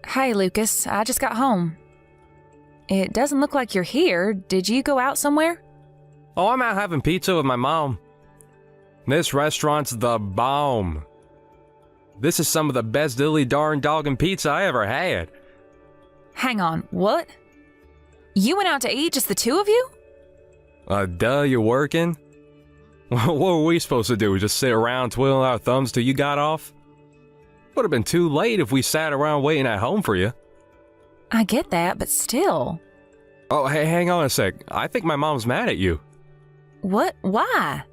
Hey, Lucas. I just got home. It doesn't look like you're here. Did you go out somewhere? Oh, I'm out having pizza with my mom. This restaurant's the bomb. This is some of the best dilly darn doggin' pizza I ever had. Hang on, what? You went out to eat, just the two of you? Duh, you working? What were we supposed to do, just sit around twiddling our thumbs till you got off? Would have been too late if we sat around waiting at home for you. I get that, but still. Oh, hey, hang on a sec. I think my mom's mad at you. What? Why?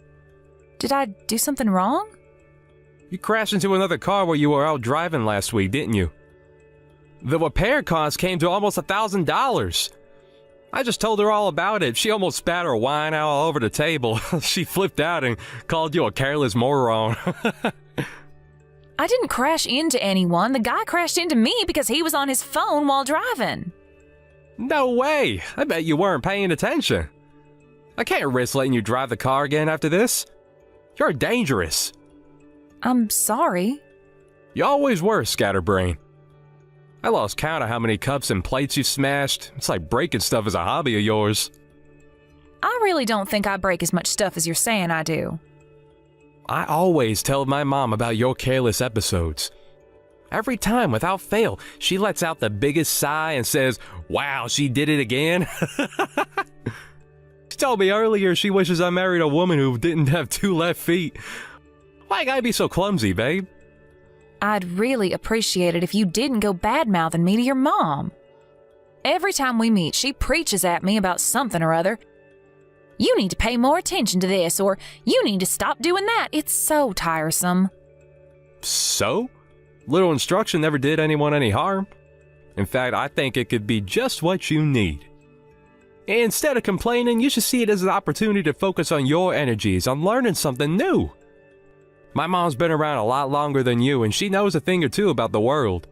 Did I do something wrong? You crashed into another car while you were out driving last week, didn't you? The repair cost came to almost $1,000. I just told her all about it. She almost spat her wine out all over the table. She flipped out and called you a careless moron. I didn't crash into anyone. The guy crashed into me because he was on his phone while driving. No way! I bet you weren't paying attention. I can't risk letting you drive the car again after this. You're dangerous. I'm sorry. You always were, scatterbrain. I lost count of how many cups and plates you've smashed. It's like breaking stuff is a hobby of yours. I really don't think I break as much stuff as you're saying I do. I always tell my mom about your careless episodes. Every time, without fail, she lets out the biggest sigh and says, "Wow, she did it again." She told me earlier she wishes I married a woman who didn't have 2 left feet. Why you gotta be so clumsy, babe? I'd really appreciate it if you didn't go bad-mouthing me to your mom. Every time we meet, she preaches at me about something or other. You need to pay more attention to this, or you need to stop doing that. It's so tiresome. So? Little instruction never did anyone any harm. In fact, I think it could be just what you need. Instead of complaining, you should see it as an opportunity to focus on your energies, on learning something new. My mom's been around a lot longer than you, and she knows a thing or two about the world.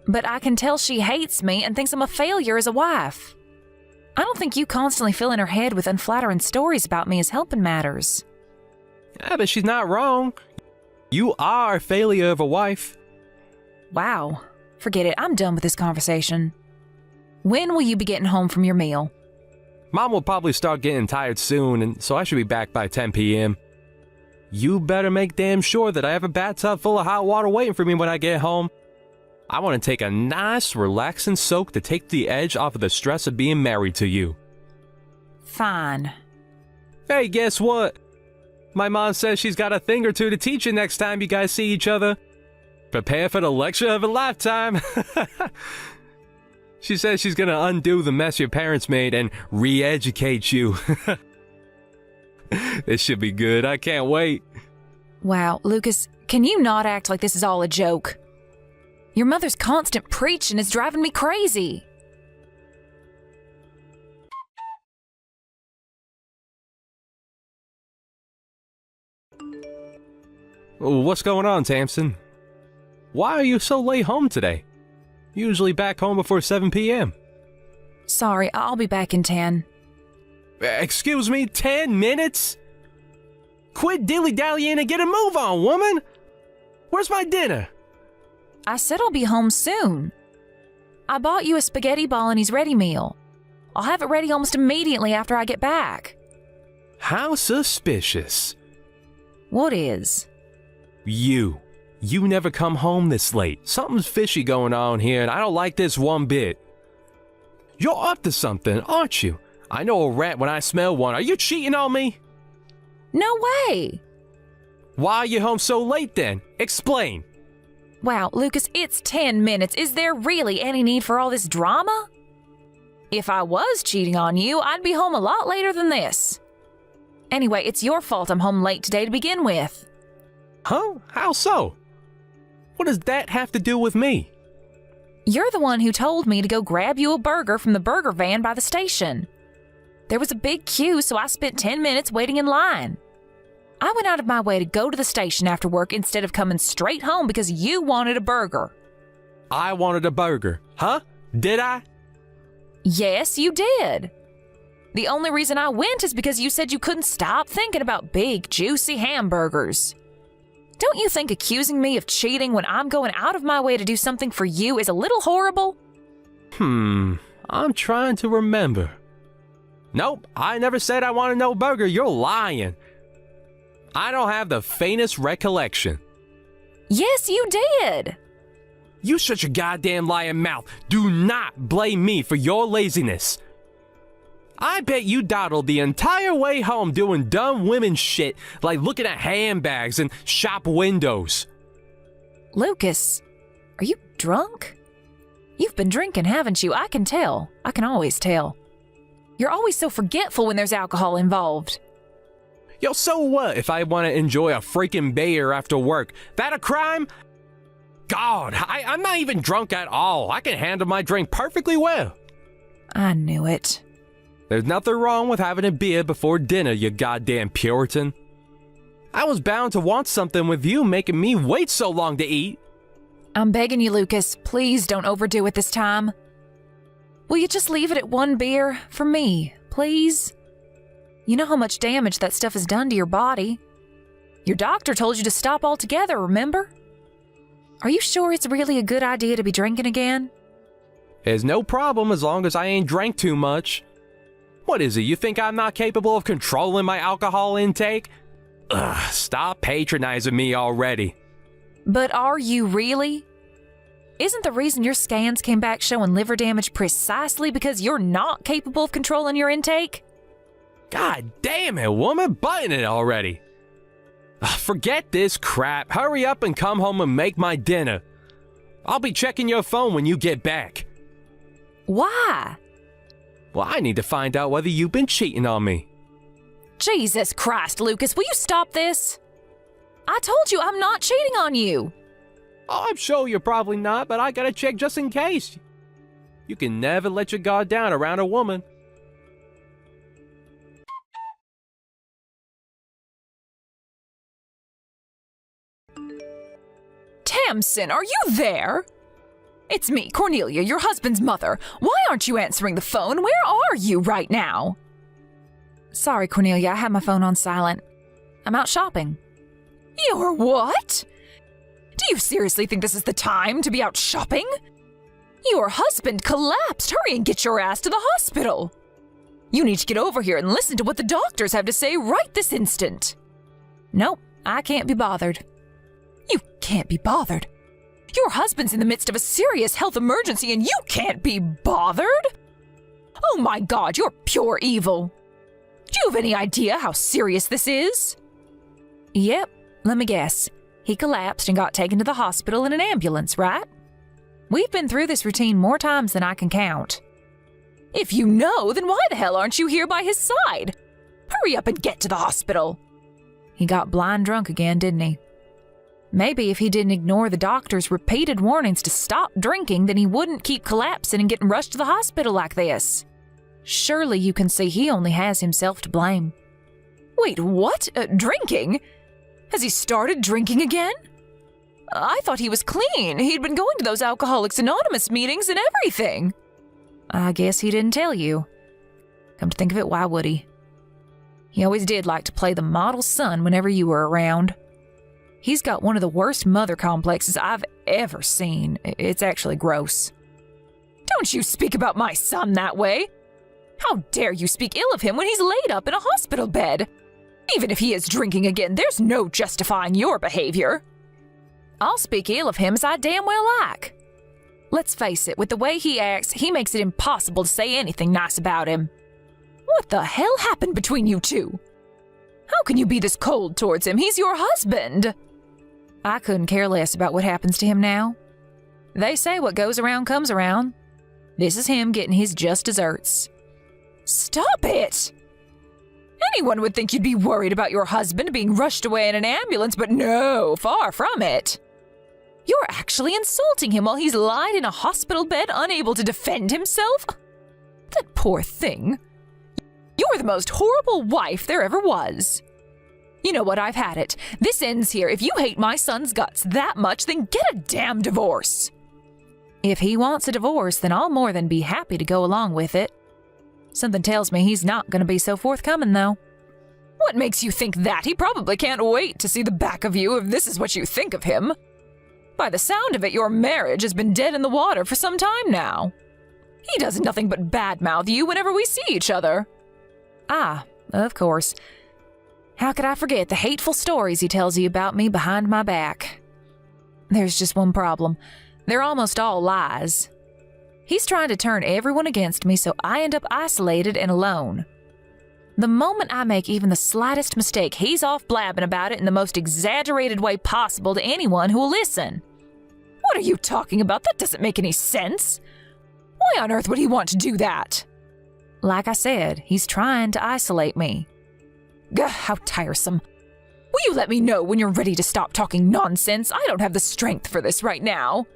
But I can tell she hates me and thinks I'm a failure as a wife. I don't think you constantly filling her head with unflattering stories about me is helping matters. Yeah, but she's not wrong. You are a failure of a wife. Wow. Forget it. I'm done with this conversation. When will you be getting home from your meal? Mom will probably start getting tired soon, and so I should be back by 10 p.m. You better make damn sure that I have a bathtub full of hot water waiting for me when I get home. I want to take a nice, relaxing soak to take the edge off of the stress of being married to you. Fine. Hey, guess what? My mom says she's got a thing or two to teach you next time you guys see each other. Prepare for the lecture of a lifetime. She says she's gonna undo the mess your parents made and re-educate you. This should be good. I can't wait. Wow, Lucas, can you not act like this is all a joke? Your mother's constant preaching is driving me crazy. What's going on, Tamsin? Why are you so late home today? Usually back home before 7 p.m. Sorry, I'll be back in 10. Excuse me, 10 minutes? Quit dilly-dallying and get a move on, woman! Where's my dinner? I said I'll be home soon. I bought you a spaghetti bolognese ready meal. I'll have it ready almost immediately after I get back. How suspicious. What is? You never come home this late. Something's fishy going on here, and I don't like this one bit. You're up to something, aren't you? I know a rat when I smell one. Are you cheating on me? No way! Why are you home so late then? Explain. Wow, Lucas, it's 10 minutes. Is there really any need for all this drama? If I was cheating on you, I'd be home a lot later than this. Anyway, it's your fault I'm home late today to begin with. Huh? How so? What does that have to do with me? You're the one who told me to go grab you a burger from the burger van by the station. There was a big queue, so I spent 10 minutes waiting in line. I went out of my way to go to the station after work instead of coming straight home because you wanted a burger. I wanted a burger. Huh? Did I? Yes, you did. The only reason I went is because you said you couldn't stop thinking about big, juicy hamburgers. Don't you think accusing me of cheating when I'm going out of my way to do something for you is a little horrible? I'm trying to remember. Nope, I never said I wanted no burger. You're lying. I don't have the faintest recollection. Yes, you did. You shut your goddamn lying mouth. Do not blame me for your laziness. I bet you dawdled the entire way home doing dumb women shit like looking at handbags and shop windows. Lucas, are you drunk? You've been drinking, haven't you? I can tell. I can always tell. You're always so forgetful when there's alcohol involved. Yo, so what if I want to enjoy a freaking beer after work? That a crime? God, I'm not even drunk at all. I can handle my drink perfectly well. I knew it. There's nothing wrong with having a beer before dinner, you goddamn Puritan. I was bound to want something with you making me wait so long to eat. I'm begging you, Lucas, please don't overdo it this time. Will you just leave it at one beer for me, please? You know how much damage that stuff has done to your body. Your doctor told you to stop altogether, remember? Are you sure it's really a good idea to be drinking again? There's no problem as long as I ain't drank too much. What is it, you think I'm not capable of controlling my alcohol intake? Ugh, stop patronizing me already. But are you really? Isn't the reason your scans came back showing liver damage precisely because you're not capable of controlling your intake? God damn it, woman, button it already. Forget this crap. Hurry up and come home and make my dinner. I'll be checking your phone when you get back. Why? Well, I need to find out whether you've been cheating on me. Jesus Christ, Lucas, will you stop this? I told you I'm not cheating on you. Oh, I'm sure you're probably not, but I gotta check just in case. You can never let your guard down around a woman. Tamsin, are you there? It's me, Cornelia, your husband's mother. Why aren't you answering the phone? Where are you right now? Sorry, Cornelia, I had my phone on silent. I'm out shopping. You're what? Do you seriously think this is the time to be out shopping? Your husband collapsed. Hurry and get your ass to the hospital. You need to get over here and listen to what the doctors have to say right this instant. Nope, I can't be bothered. You can't be bothered. Your husband's in the midst of a serious health emergency and you can't be bothered? Oh my God, you're pure evil. Do you have any idea how serious this is? Yep, let me guess. He collapsed and got taken to the hospital in an ambulance, right? We've been through this routine more times than I can count. If you know, then why the hell aren't you here by his side? Hurry up and get to the hospital. He got blind drunk again, didn't he? Maybe if he didn't ignore the doctor's repeated warnings to stop drinking, then he wouldn't keep collapsing and getting rushed to the hospital like this. Surely you can see he only has himself to blame. Wait, what? Drinking? Has he started drinking again? I thought he was clean. He'd been going to those Alcoholics Anonymous meetings and everything. I guess he didn't tell you. Come to think of it, why would he? He always did like to play the model son whenever you were around. He's got one of the worst mother complexes I've ever seen. It's actually gross. Don't you speak about my son that way. How dare you speak ill of him when he's laid up in a hospital bed? Even if he is drinking again, there's no justifying your behavior. I'll speak ill of him as I damn well like. Let's face it, with the way he acts, he makes it impossible to say anything nice about him. What the hell happened between you two? How can you be this cold towards him? He's your husband. I couldn't care less about what happens to him now. They say what goes around comes around. This is him getting his just desserts. Stop it! Anyone would think you'd be worried about your husband being rushed away in an ambulance, but no, far from it. You're actually insulting him while he's lying in a hospital bed, unable to defend himself. That poor thing. You're the most horrible wife there ever was. You know what, I've had it. This ends here. If you hate my son's guts that much, then get a damn divorce. If he wants a divorce, then I'll more than be happy to go along with it. Something tells me he's not going to be so forthcoming, though. What makes you think that? He probably can't wait to see the back of you if this is what you think of him. By the sound of it, your marriage has been dead in the water for some time now. He does nothing but badmouth you whenever we see each other. Ah, of course. How could I forget the hateful stories he tells you about me behind my back? There's just one problem. They're almost all lies. He's trying to turn everyone against me, so I end up isolated and alone. The moment I make even the slightest mistake, he's off blabbing about it in the most exaggerated way possible to anyone who will listen. What are you talking about? That doesn't make any sense. Why on earth would he want to do that? Like I said, he's trying to isolate me. Gah, how tiresome. Will you let me know when you're ready to stop talking nonsense? I don't have the strength for this right now.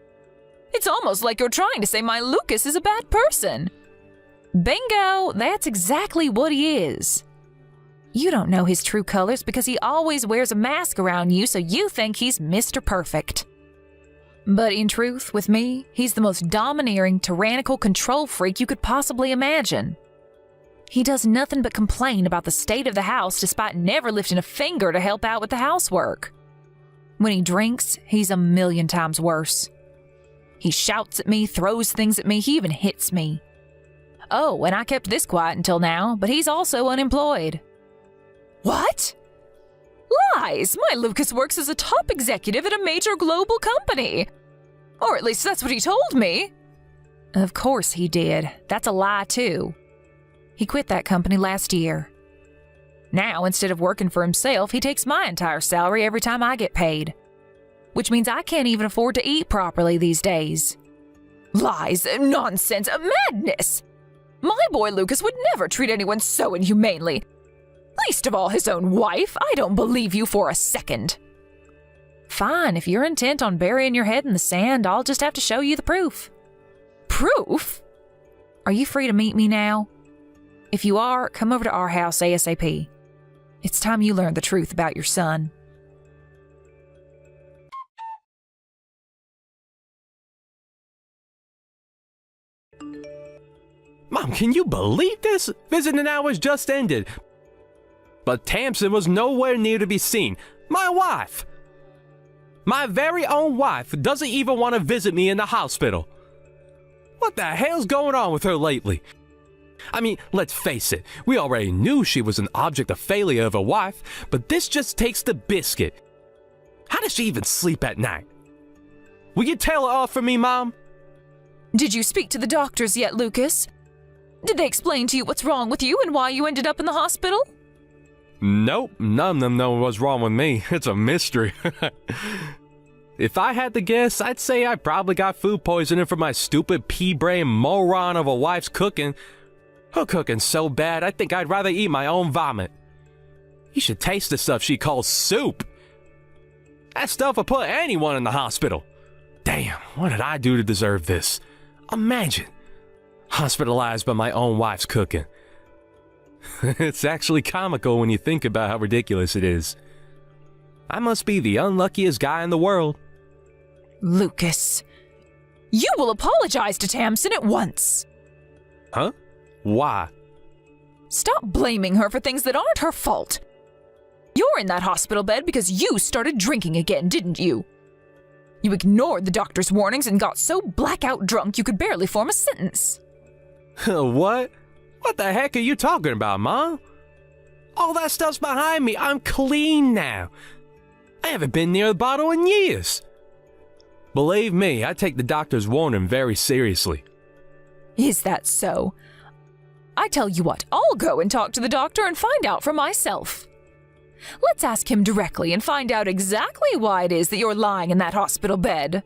It's almost like you're trying to say my Lucas is a bad person. Bingo! That's exactly what he is. You don't know his true colors because he always wears a mask around you, so you think he's Mr. Perfect. But in truth, with me, he's the most domineering, tyrannical control freak you could possibly imagine. He does nothing but complain about the state of the house despite never lifting a finger to help out with the housework. When he drinks, he's a million times worse. He shouts at me, throws things at me, he even hits me. Oh, and I kept this quiet until now, but he's also unemployed. What? Lies! My Lucas works as a top executive at a major global company. Or at least that's what he told me. Of course he did. That's a lie, too. He quit that company last year. Now, instead of working for himself, he takes my entire salary every time I get paid. Which means I can't even afford to eat properly these days. Lies, nonsense, madness! My boy Lucas would never treat anyone so inhumanely. Least of all his own wife. I don't believe you for a second. Fine, if you're intent on burying your head in the sand, I'll just have to show you the proof. Proof? Are you free to meet me now? If you are, come over to our house ASAP. It's time you learned the truth about your son. Mom, can you believe this? Visiting hours just ended. But Tamsin was nowhere near to be seen. My wife! My very own wife doesn't even want to visit me in the hospital. What the hell's going on with her lately? I mean, let's face it, we already knew she was an object of failure of a wife, but this just takes the biscuit. How does she even sleep at night? Will you tail her off for me, Mom? Did you speak to the doctors yet, Lucas? Did they explain to you what's wrong with you and why you ended up in the hospital? Nope, none of them know what's wrong with me. It's a mystery. If I had to guess, I'd say I probably got food poisoning from my stupid pea-brain moron of a wife's cooking. Her cooking's so bad, I think I'd rather eat my own vomit. You should taste the stuff she calls soup. That stuff will put anyone in the hospital. Damn, what did I do to deserve this? Imagine, hospitalized by my own wife's cooking. It's actually comical when you think about how ridiculous it is. I must be the unluckiest guy in the world. Lucas, you will apologize to Tamsin at once. Huh? Why? Stop blaming her for things that aren't her fault. You're in that hospital bed because you started drinking again, didn't you? You ignored the doctor's warnings and got so blackout drunk you could barely form a sentence. What? What the heck are you talking about, Mom? All that stuff's behind me. I'm clean now. I haven't been near the bottle in years. Believe me, I take the doctor's warning very seriously. Is that so? I tell you what, I'll go and talk to the doctor and find out for myself. Let's ask him directly and find out exactly why it is that you're lying in that hospital bed.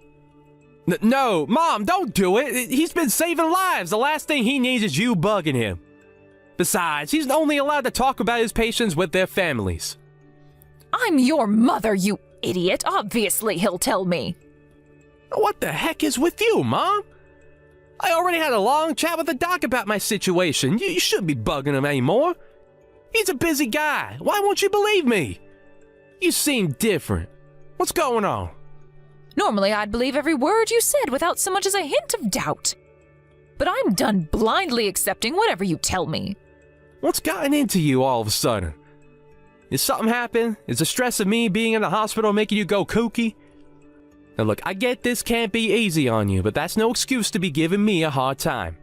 No, Mom, don't do it. He's been saving lives. The last thing he needs is you bugging him. Besides, he's only allowed to talk about his patients with their families. I'm your mother, you idiot. Obviously, he'll tell me. What the heck is with you, Mom? I already had a long chat with the doc about my situation. You shouldn't be bugging him anymore. He's a busy guy. Why won't you believe me? You seem different. What's going on? Normally, I'd believe every word you said without so much as a hint of doubt. But I'm done blindly accepting whatever you tell me. What's gotten into you all of a sudden? Is something happen? Is the stress of me being in the hospital making you go kooky? Now look, I get this can't be easy on you, but that's no excuse to be giving me a hard time.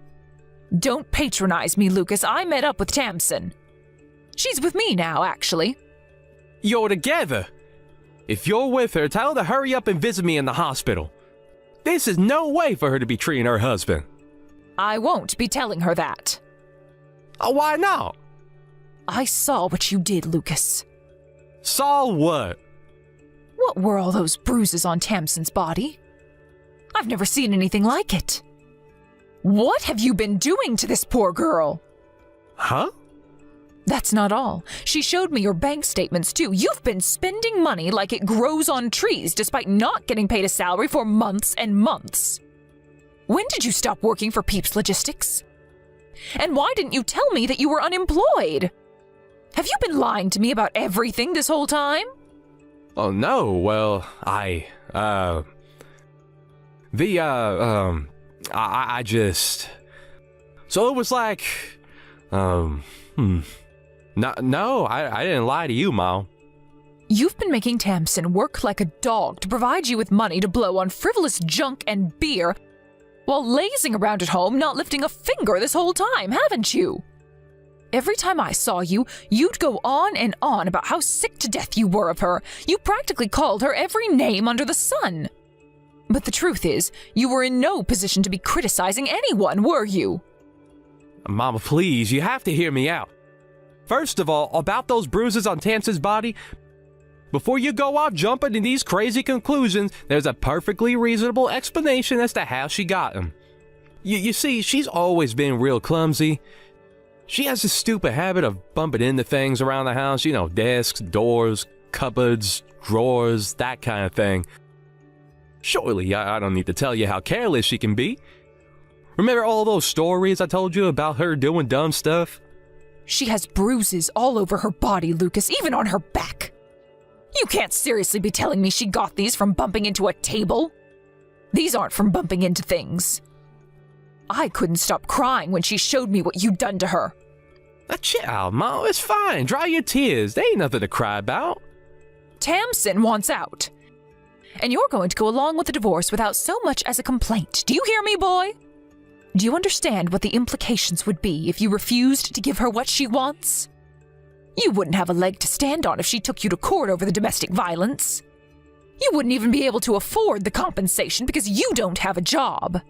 Don't patronize me, Lucas. I met up with Tamsin. She's with me now, actually. You're together. If you're with her, tell her to hurry up and visit me in the hospital. This is no way for her to be treating her husband. I won't be telling her that. Oh, why not? I saw what you did, Lucas. Saw what? What were all those bruises on Tamsin's body? I've never seen anything like it. What have you been doing to this poor girl? Huh? That's not all. She showed me your bank statements, too. You've been spending money like it grows on trees, despite not getting paid a salary for months and months. When did you stop working for Peeps Logistics? And why didn't you tell me that you were unemployed? Have you been lying to me about everything this whole time? Oh, no. Well, I just... So it was like, No, I didn't lie to you, Mom. You've been making Tamsin work like a dog to provide you with money to blow on frivolous junk and beer while lazing around at home, not lifting a finger this whole time, haven't you? Every time I saw you, you'd go on and on about how sick to death you were of her. You practically called her every name under the sun. But the truth is, you were in no position to be criticizing anyone, were you? Mama, please, you have to hear me out. First of all, about those bruises on Tamsin's body, before you go off jumping to these crazy conclusions, there's a perfectly reasonable explanation as to how she got them. You see, she's always been real clumsy. She has this stupid habit of bumping into things around the house, you know, desks, doors, cupboards, drawers, that kind of thing. Surely, I don't need to tell you how careless she can be. Remember all those stories I told you about her doing dumb stuff? She has bruises all over her body, Lucas, even on her back. You can't seriously be telling me she got these from bumping into a table. These aren't from bumping into things. I couldn't stop crying when she showed me what you'd done to her. Now chill out, Mom. It's fine. Dry your tears. They ain't nothing to cry about. Tamsin wants out. And you're going to go along with the divorce without so much as a complaint. Do you hear me, boy? Do you understand what the implications would be if you refused to give her what she wants? You wouldn't have a leg to stand on if she took you to court over the domestic violence. You wouldn't even be able to afford the compensation because you don't have a job.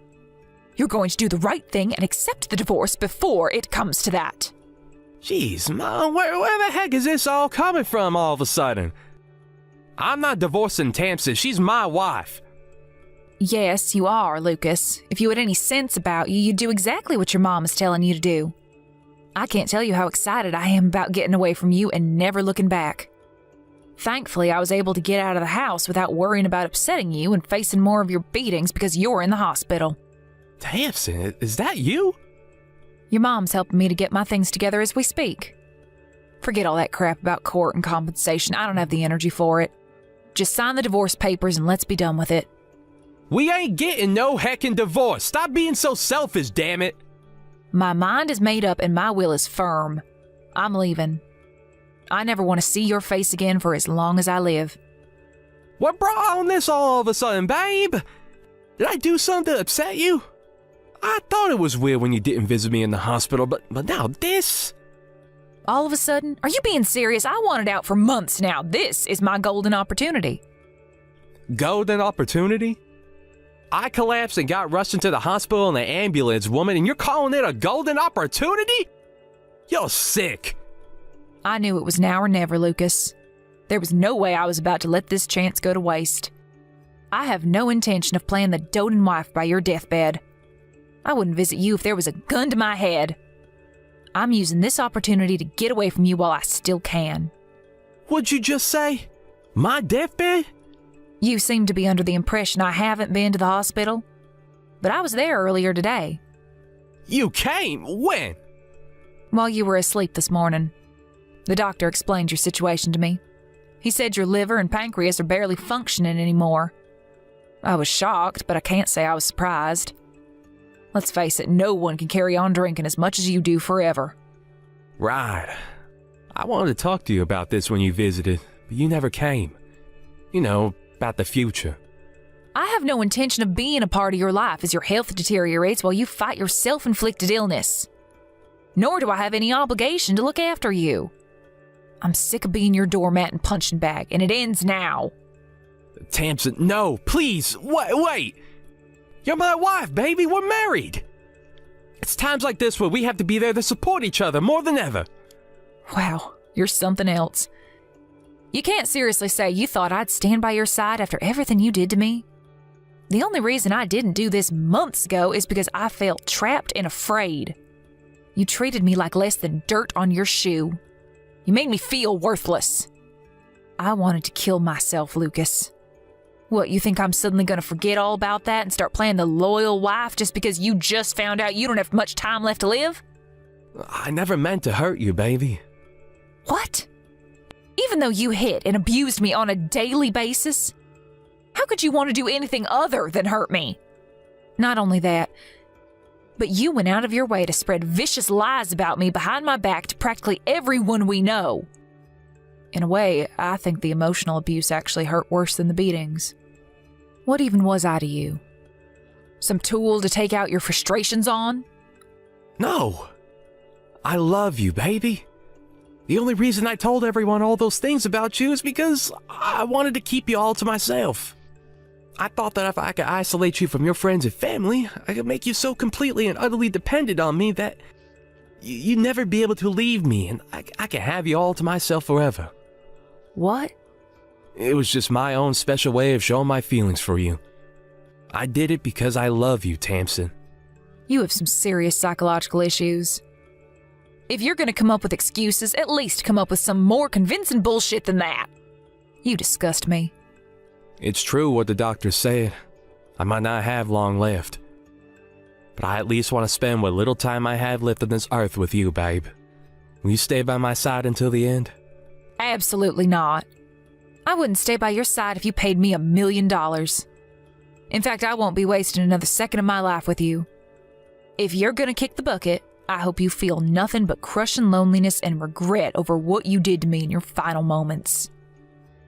You're going to do the right thing and accept the divorce before it comes to that. Jeez, Mom, where the heck is this all coming from all of a sudden? I'm not divorcing Tamsin. She's my wife. Yes, you are, Lucas. If you had any sense about you, you'd do exactly what your mom is telling you to do. I can't tell you how excited I am about getting away from you and never looking back. Thankfully, I was able to get out of the house without worrying about upsetting you and facing more of your beatings because you're in the hospital. Tamsin, is that you? Your mom's helping me to get my things together as we speak. Forget all that crap about court and compensation. I don't have the energy for it. Just sign the divorce papers and let's be done with it. We ain't getting no heckin' divorce. Stop being so selfish, damn it. My mind is made up and my will is firm. I'm leaving. I never want to see your face again for as long as I live. What brought on this all of a sudden, babe? Did I do something to upset you? I thought it was weird when you didn't visit me in the hospital, but now this? All of a sudden? Are you being serious? I wanted out for months now. This is my golden opportunity. Golden opportunity? I collapsed and got rushed into the hospital in the ambulance, woman, and you're calling it a golden opportunity? You're sick. I knew it was now or never, Lucas. There was no way I was about to let this chance go to waste. I have no intention of playing the doting wife by your deathbed. I wouldn't visit you if there was a gun to my head. I'm using this opportunity to get away from you while I still can. What'd you just say? My deathbed? You seem to be under the impression I haven't been to the hospital, but I was there earlier today. You came? When? While you were asleep this morning. The doctor explained your situation to me. He said your liver and pancreas are barely functioning anymore. I was shocked, but I can't say I was surprised. Let's face it, no one can carry on drinking as much as you do forever. Right. I wanted to talk to you about this when you visited, but you never came. You know, about the future. I have no intention of being a part of your life as your health deteriorates while you fight your self-inflicted illness. Nor do I have any obligation to look after you. I'm sick of being your doormat and punching bag, and it ends now. Tamsin, no, please, wait. You're my wife, baby, we're married. It's times like this where we have to be there to support each other more than ever. Wow, you're something else. You can't seriously say you thought I'd stand by your side after everything you did to me. The only reason I didn't do this months ago is because I felt trapped and afraid. You treated me like less than dirt on your shoe. You made me feel worthless. I wanted to kill myself, Lucas. What, you think I'm suddenly going to forget all about that and start playing the loyal wife just because you just found out you don't have much time left to live? I never meant to hurt you, baby. What? Even though you hit and abused me on a daily basis? How could you want to do anything other than hurt me? Not only that, but you went out of your way to spread vicious lies about me behind my back to practically everyone we know. In a way, I think the emotional abuse actually hurt worse than the beatings. What even was I to you? Some tool to take out your frustrations on? No. I love you, baby. The only reason I told everyone all those things about you is because I wanted to keep you all to myself. I thought that if I could isolate you from your friends and family, I could make you so completely and utterly dependent on me that you'd never be able to leave me, and I could have you all to myself forever. What? It was just my own special way of showing my feelings for you. I did it because I love you, Tamsin. You have some serious psychological issues. If you're going to come up with excuses, at least come up with some more convincing bullshit than that. You disgust me. It's true what the doctor said. I might not have long left. But I at least want to spend what little time I have left on this earth with you, babe. Will you stay by my side until the end? Absolutely not. I wouldn't stay by your side if you paid me $1 million. In fact, I won't be wasting another second of my life with you. If you're going to kick the bucket, I hope you feel nothing but crushing loneliness and regret over what you did to me in your final moments.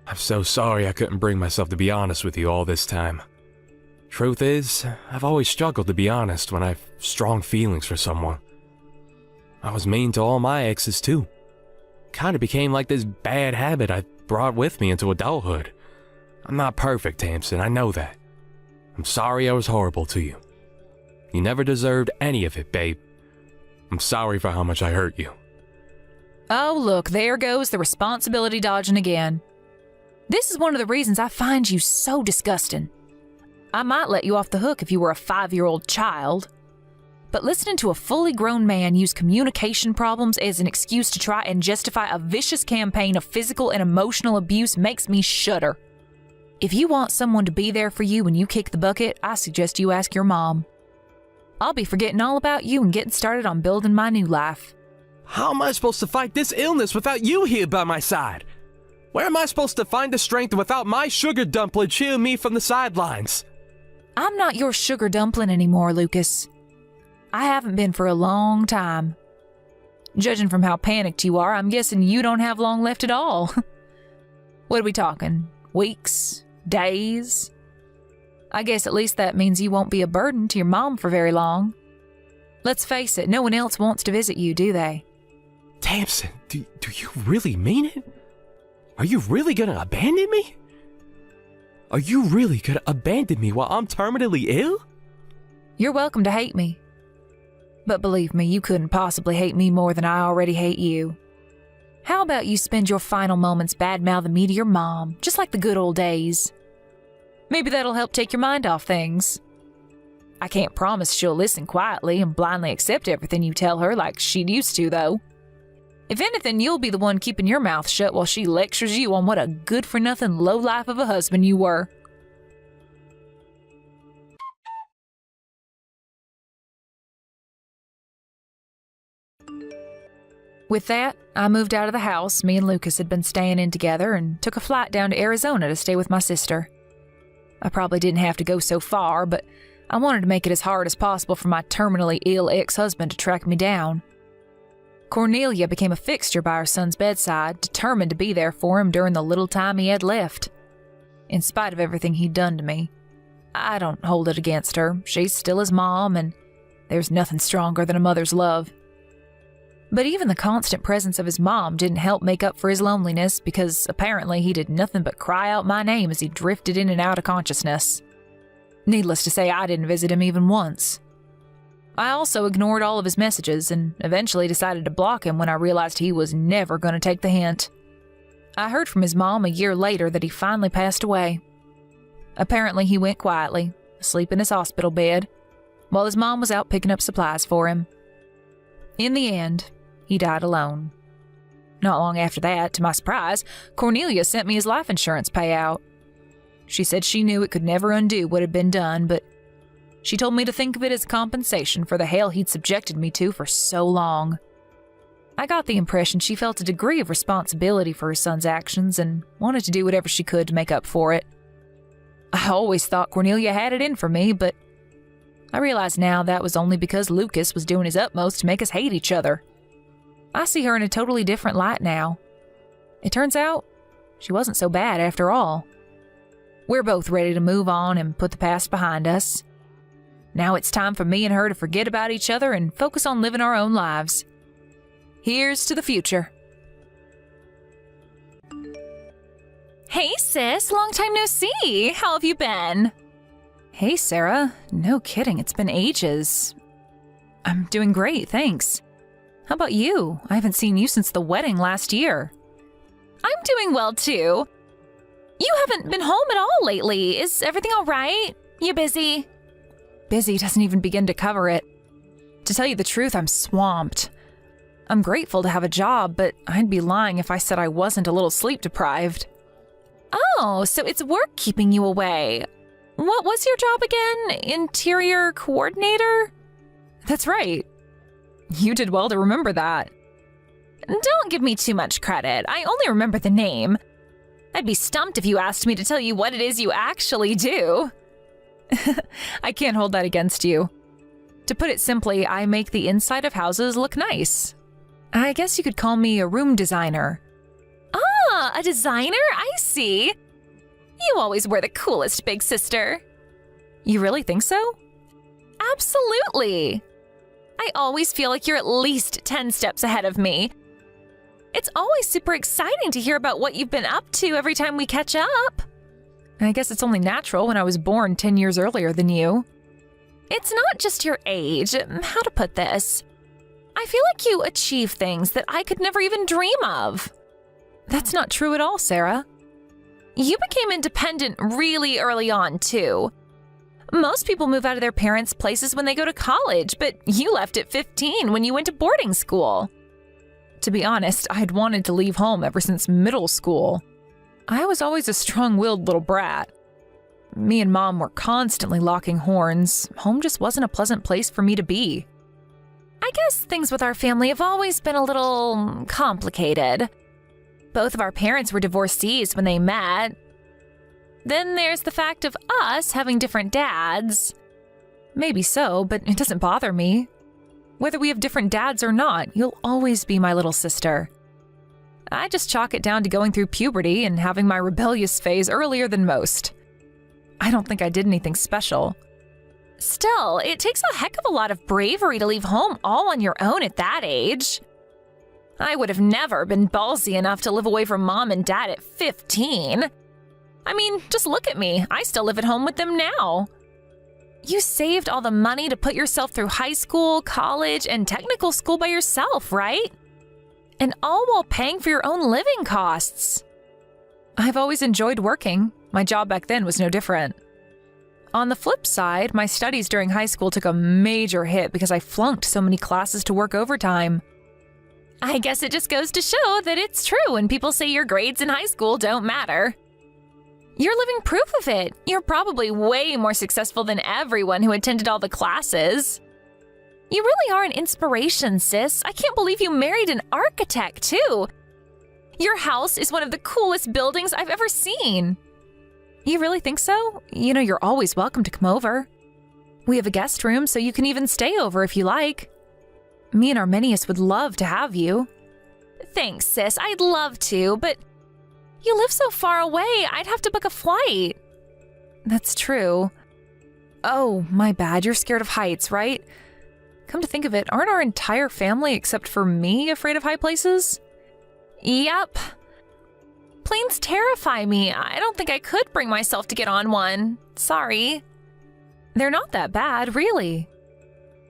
I'm so sorry I couldn't bring myself to be honest with you all this time. Truth is, I've always struggled to be honest when I've strong feelings for someone. I was mean to all my exes too. Kinda became like this bad habit I brought with me into adulthood. I'm not perfect, Tamsin, I know that. I'm sorry I was horrible to you. You never deserved any of it, babe. I'm sorry for how much I hurt you. Oh, look, there goes the responsibility dodging again. This is one of the reasons I find you so disgusting. I might let you off the hook if you were a 5-year-old child, but listening to a fully grown man use communication problems as an excuse to try and justify a vicious campaign of physical and emotional abuse makes me shudder. If you want someone to be there for you when you kick the bucket, I suggest you ask your mom. I'll be forgetting all about you and getting started on building my new life. How am I supposed to fight this illness without you here by my side? Where am I supposed to find the strength without my sugar dumpling cheering me from the sidelines? I'm not your sugar dumpling anymore, Lucas. I haven't been for a long time. Judging from how panicked you are, I'm guessing you don't have long left at all. What are we talking? Weeks? Days? I guess at least that means you won't be a burden to your mom for very long. Let's face it, no one else wants to visit you, do they? Tamsin, do you really mean it? Are you really gonna abandon me? Are you really gonna abandon me while I'm terminally ill? You're welcome to hate me. But believe me, you couldn't possibly hate me more than I already hate you. How about you spend your final moments bad-mouthing me to your mom, just like the good old days? Maybe that'll help take your mind off things. I can't promise she'll listen quietly and blindly accept everything you tell her like she'd used to, though. If anything, you'll be the one keeping your mouth shut while she lectures you on what a good-for-nothing lowlife of a husband you were. With that, I moved out of the house me and Lucas had been staying in together and took a flight down to Arizona to stay with my sister. I probably didn't have to go so far, but I wanted to make it as hard as possible for my terminally ill ex-husband to track me down. Of Cornelia became a fixture by our son's bedside, determined to be there for him during the little time he had left. In spite of everything he'd done to me, I don't hold it against her. She's still his mom, and there's nothing stronger than a mother's love. But even the constant presence of his mom didn't help make up for his loneliness, because apparently he did nothing but cry out my name as he drifted in and out of consciousness. Needless to say, I didn't visit him even once. I also ignored all of his messages and eventually decided to block him when I realized he was never going to take the hint. I heard from his mom a year later that he finally passed away. Apparently he went quietly, asleep in his hospital bed, while his mom was out picking up supplies for him. In the end, he died alone. Not long after that, to my surprise, Cornelia sent me his life insurance payout. She said she knew it could never undo what had been done, but she told me to think of it as compensation for the hell he'd subjected me to for so long. I got the impression she felt a degree of responsibility for her son's actions and wanted to do whatever she could to make up for it. I always thought Cornelia had it in for me, but I realize now that was only because Lucas was doing his utmost to make us hate each other. I see her in a totally different light now. It turns out she wasn't so bad after all. We're both ready to move on and put the past behind us. Now it's time for me and her to forget about each other and focus on living our own lives. Here's to the future. Hey sis, long time no see. How have you been? Hey Sarah, no kidding, it's been ages. I'm doing great, thanks. How about you? I haven't seen you since the wedding last year. I'm doing well too. You haven't been home at all lately. Is everything all right? You busy? Busy doesn't even begin to cover it. To tell you the truth, I'm swamped. I'm grateful to have a job, but I'd be lying if I said I wasn't a little sleep deprived. Oh, so it's work keeping you away. What was your job again? Interior coordinator? That's right. You did well to remember that. Don't give me too much credit. I only remember the name. I'd be stumped if you asked me to tell you what it is you actually do. I can't hold that against you. To put it simply, I make the inside of houses look nice. I guess you could call me a room designer. Ah, a designer? I see. You always were the coolest, big sister. You really think so? Absolutely. I always feel like you're at least 10 steps ahead of me. It's always super exciting to hear about what you've been up to every time we catch up. I guess it's only natural when I was born 10 years earlier than you. It's not just your age. How to put this? I feel like you achieve things that I could never even dream of. That's not true at all, Sarah. You became independent really early on, too. Most people move out of their parents' places when they go to college, but you left at 15 when you went to boarding school. To be honest, I'd wanted to leave home ever since middle school. I was always a strong-willed little brat. Me and Mom were constantly locking horns. Home just wasn't a pleasant place for me to be. I guess things with our family have always been a little complicated. Both of our parents were divorcees when they met. Then there's the fact of us having different dads. Maybe so, but it doesn't bother me. Whether we have different dads or not, you'll always be my little sister. I just chalk it down to going through puberty and having my rebellious phase earlier than most. I don't think I did anything special. Still, it takes a heck of a lot of bravery to leave home all on your own at that age. I would have never been ballsy enough to live away from Mom and Dad at 15. I mean, just look at me. I still live at home with them now. You saved all the money to put yourself through high school, college, and technical school by yourself, right? And all while paying for your own living costs. I've always enjoyed working. My job back then was no different. On the flip side, my studies during high school took a major hit because I flunked so many classes to work overtime. I guess it just goes to show that it's true when people say your grades in high school don't matter. You're living proof of it. You're probably way more successful than everyone who attended all the classes. You really are an inspiration, sis. I can't believe you married an architect, too. Your house is one of the coolest buildings I've ever seen. You really think so? You know, you're always welcome to come over. We have a guest room, so you can even stay over if you like. Me and Arminius would love to have you. Thanks, sis. I'd love to, but you live so far away, I'd have to book a flight. That's true. Oh, my bad. You're scared of heights, right? Come to think of it, aren't our entire family except for me afraid of high places? Yep. Planes terrify me. I don't think I could bring myself to get on one. Sorry. They're not that bad, really.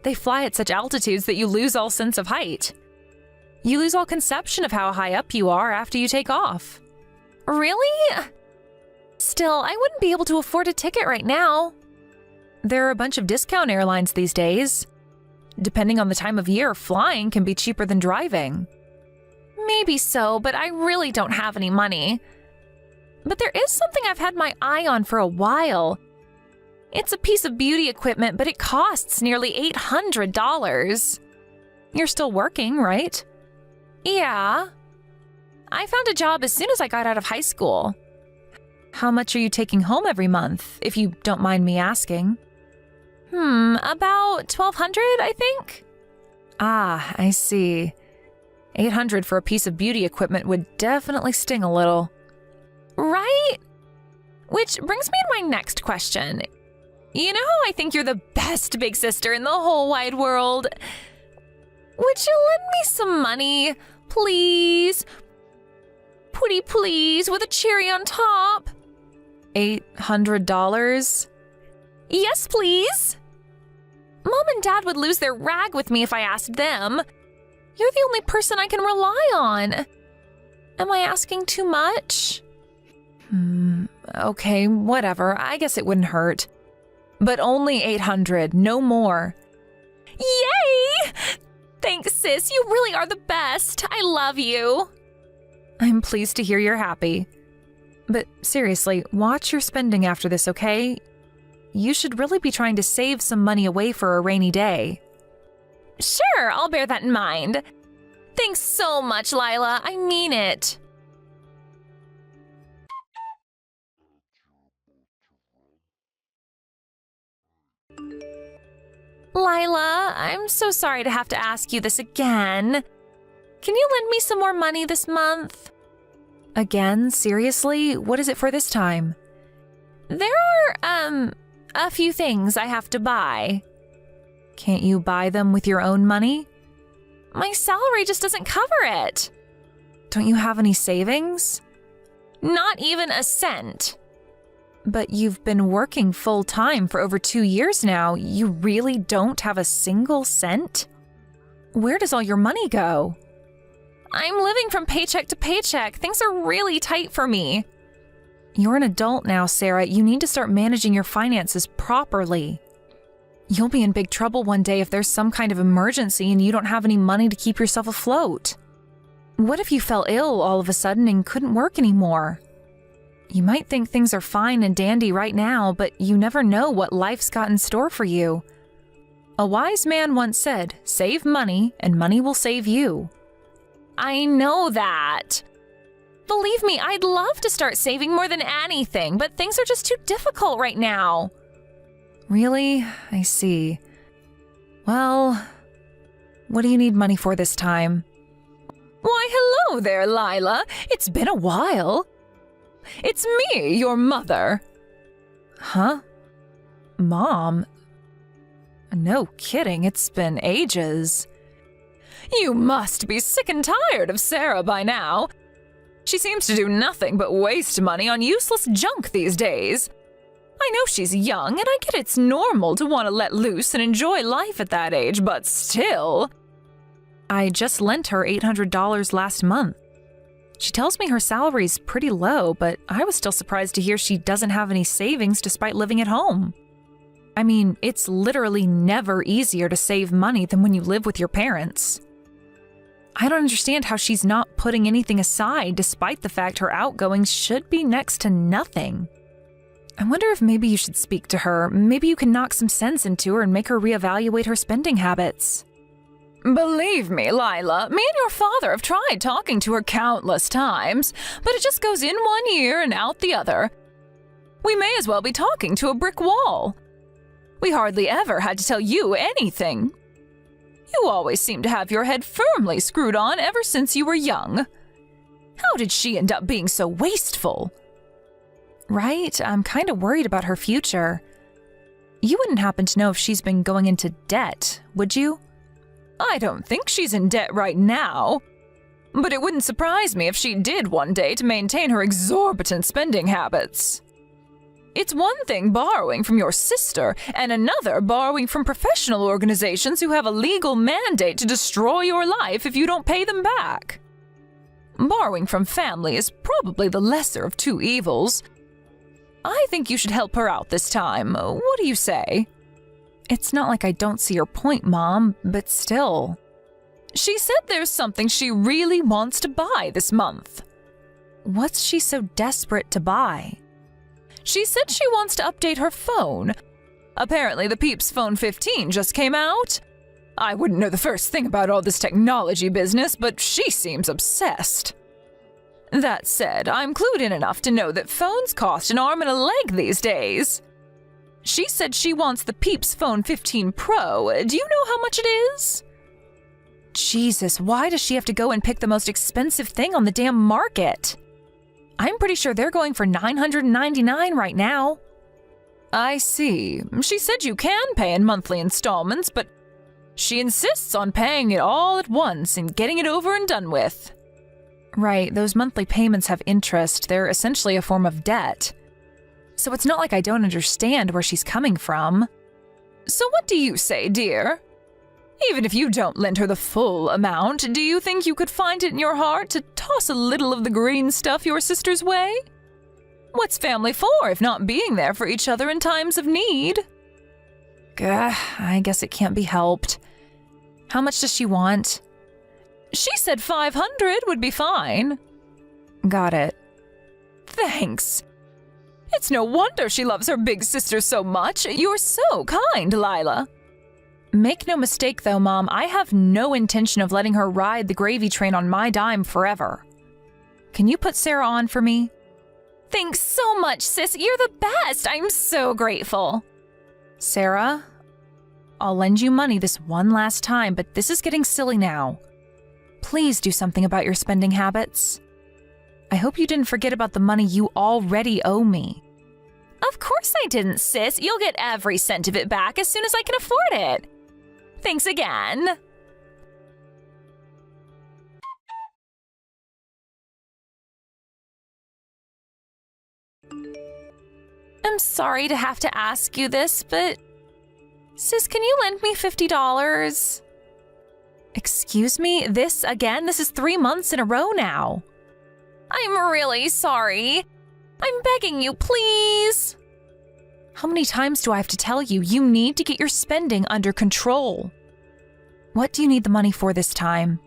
They fly at such altitudes that you lose all sense of height. You lose all conception of how high up you are after you take off. Really? Still, I wouldn't be able to afford a ticket right now. There are a bunch of discount airlines these days. Depending on the time of year, flying can be cheaper than driving. Maybe so, but I really don't have any money. But there is something I've had my eye on for a while. It's a piece of beauty equipment, but it costs nearly $800. You're still working, right? Yeah. I found a job as soon as I got out of high school. How much are you taking home every month, if you don't mind me asking? About $1,200, I think. Ah, I see. $800 for a piece of beauty equipment would definitely sting a little. Right? Which brings me to my next question. You know how I think you're the best big sister in the whole wide world? Would you lend me some money, please? Pretty please, with a cherry on top. $800? Yes, please. Mom and Dad would lose their rag with me if I asked them. You're the only person I can rely on. Am I asking too much? Okay, whatever. I guess it wouldn't hurt. But only $800, no more. Yay! Thanks, sis. You really are the best. I love you. I'm pleased to hear you're happy. But seriously, watch your spending after this, okay? You should really be trying to save some money away for a rainy day. Sure, I'll bear that in mind. Thanks so much, Lila. I mean it. Lila, I'm so sorry to have to ask you this again. Can you lend me some more money this month? Again? Seriously? What is it for this time? There are, a few things I have to buy. Can't you buy them with your own money? My salary just doesn't cover it. Don't you have any savings? Not even a cent. But you've been working full-time for over 2 years now. You really don't have a single cent? Where does all your money go? I'm living from paycheck to paycheck. Things are really tight for me. You're an adult now, Sarah. You need to start managing your finances properly. You'll be in big trouble one day if there's some kind of emergency and you don't have any money to keep yourself afloat. What if you fell ill all of a sudden and couldn't work anymore? You might think things are fine and dandy right now, but you never know what life's got in store for you. A wise man once said, "Save money, and money will save you." I know that. Believe me, I'd love to start saving more than anything, but things are just too difficult right now. Really? I see. Well, what do you need money for this time? Why, hello there, Lila. It's been a while. It's me, your mother. Huh? Mom? No kidding, it's been ages. You must be sick and tired of Sarah by now. She seems to do nothing but waste money on useless junk these days. I know she's young, and I get it's normal to want to let loose and enjoy life at that age, but still. I just lent her $800 last month. She tells me her salary's pretty low, but I was still surprised to hear she doesn't have any savings despite living at home. I mean, it's literally never easier to save money than when you live with your parents. I don't understand how she's not putting anything aside despite the fact her outgoings should be next to nothing. I wonder if maybe you should speak to her. Maybe you can knock some sense into her and make her reevaluate her spending habits. Believe me, Lila, me and your father have tried talking to her countless times, but it just goes in one ear and out the other. We may as well be talking to a brick wall. We hardly ever had to tell you anything. You always seem to have your head firmly screwed on ever since you were young. How did she end up being so wasteful? Right? I'm kind of worried about her future. You wouldn't happen to know if she's been going into debt, would you? I don't think she's in debt right now. But it wouldn't surprise me if she did one day to maintain her exorbitant spending habits. It's one thing borrowing from your sister, and another borrowing from professional organizations who have a legal mandate to destroy your life if you don't pay them back. Borrowing from family is probably the lesser of two evils. I think you should help her out this time. What do you say? It's not like I don't see your point, Mom, but still. She said there's something she really wants to buy this month. What's she so desperate to buy? She said she wants to update her phone. Apparently the Peeps Phone 15 just came out. I wouldn't know the first thing about all this technology business, but she seems obsessed. That said, I'm clued in enough to know that phones cost an arm and a leg these days. She said she wants the Peeps Phone 15 Pro. Do you know how much it is? Jesus, why does she have to go and pick the most expensive thing on the damn market? I'm pretty sure they're going for $999 right now. I see. She said you can pay in monthly installments, but she insists on paying it all at once and getting it over and done with. Right, those monthly payments have interest. They're essentially a form of debt. So it's not like I don't understand where she's coming from. So what do you say, dear? Even if you don't lend her the full amount, do you think you could find it in your heart to toss a little of the green stuff your sister's way? What's family for if not being there for each other in times of need? I guess it can't be helped. How much does she want? She said 500 would be fine. Got it. Thanks. It's no wonder she loves her big sister so much. You're so kind, Lila. Make no mistake, though, Mom, I have no intention of letting her ride the gravy train on my dime forever. Can you put Sarah on for me? Thanks so much, sis. You're the best. I'm so grateful. Sarah, I'll lend you money this one last time, but this is getting silly now. Please do something about your spending habits. I hope you didn't forget about the money you already owe me. Of course I didn't, sis. You'll get every cent of it back as soon as I can afford it. Thanks again. I'm sorry to have to ask you this, but... Sis, can you lend me $50? Excuse me? This again? This is 3 months in a row now. I'm really sorry. I'm begging you, please. How many times do I have to tell you? You need to get your spending under control. What do you need the money for this time?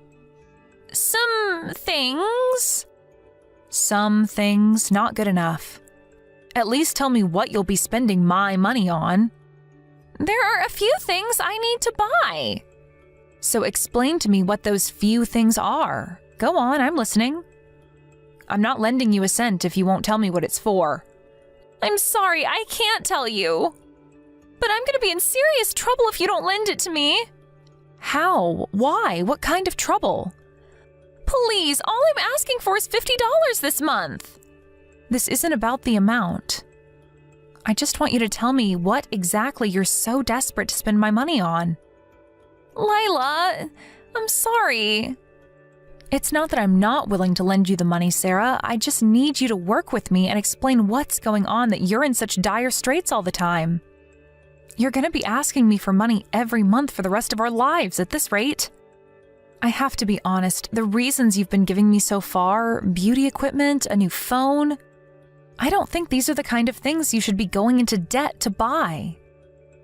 Some things. Some things? Not good enough. At least tell me what you'll be spending my money on. There are a few things I need to buy. So explain to me what those few things are. Go on, I'm listening. I'm not lending you a cent if you won't tell me what it's for. I'm sorry, I can't tell you. But I'm gonna be in serious trouble if you don't lend it to me. How? Why? What kind of trouble? Please, all I'm asking for is $50 this month. This isn't about the amount. I just want you to tell me what exactly you're so desperate to spend my money on. Lila, I'm sorry. It's not that I'm not willing to lend you the money, Sarah. I just need you to work with me and explain what's going on that you're in such dire straits all the time. You're going to be asking me for money every month for the rest of our lives at this rate. I have to be honest, the reasons you've been giving me so far, beauty equipment, a new phone, I don't think these are the kind of things you should be going into debt to buy.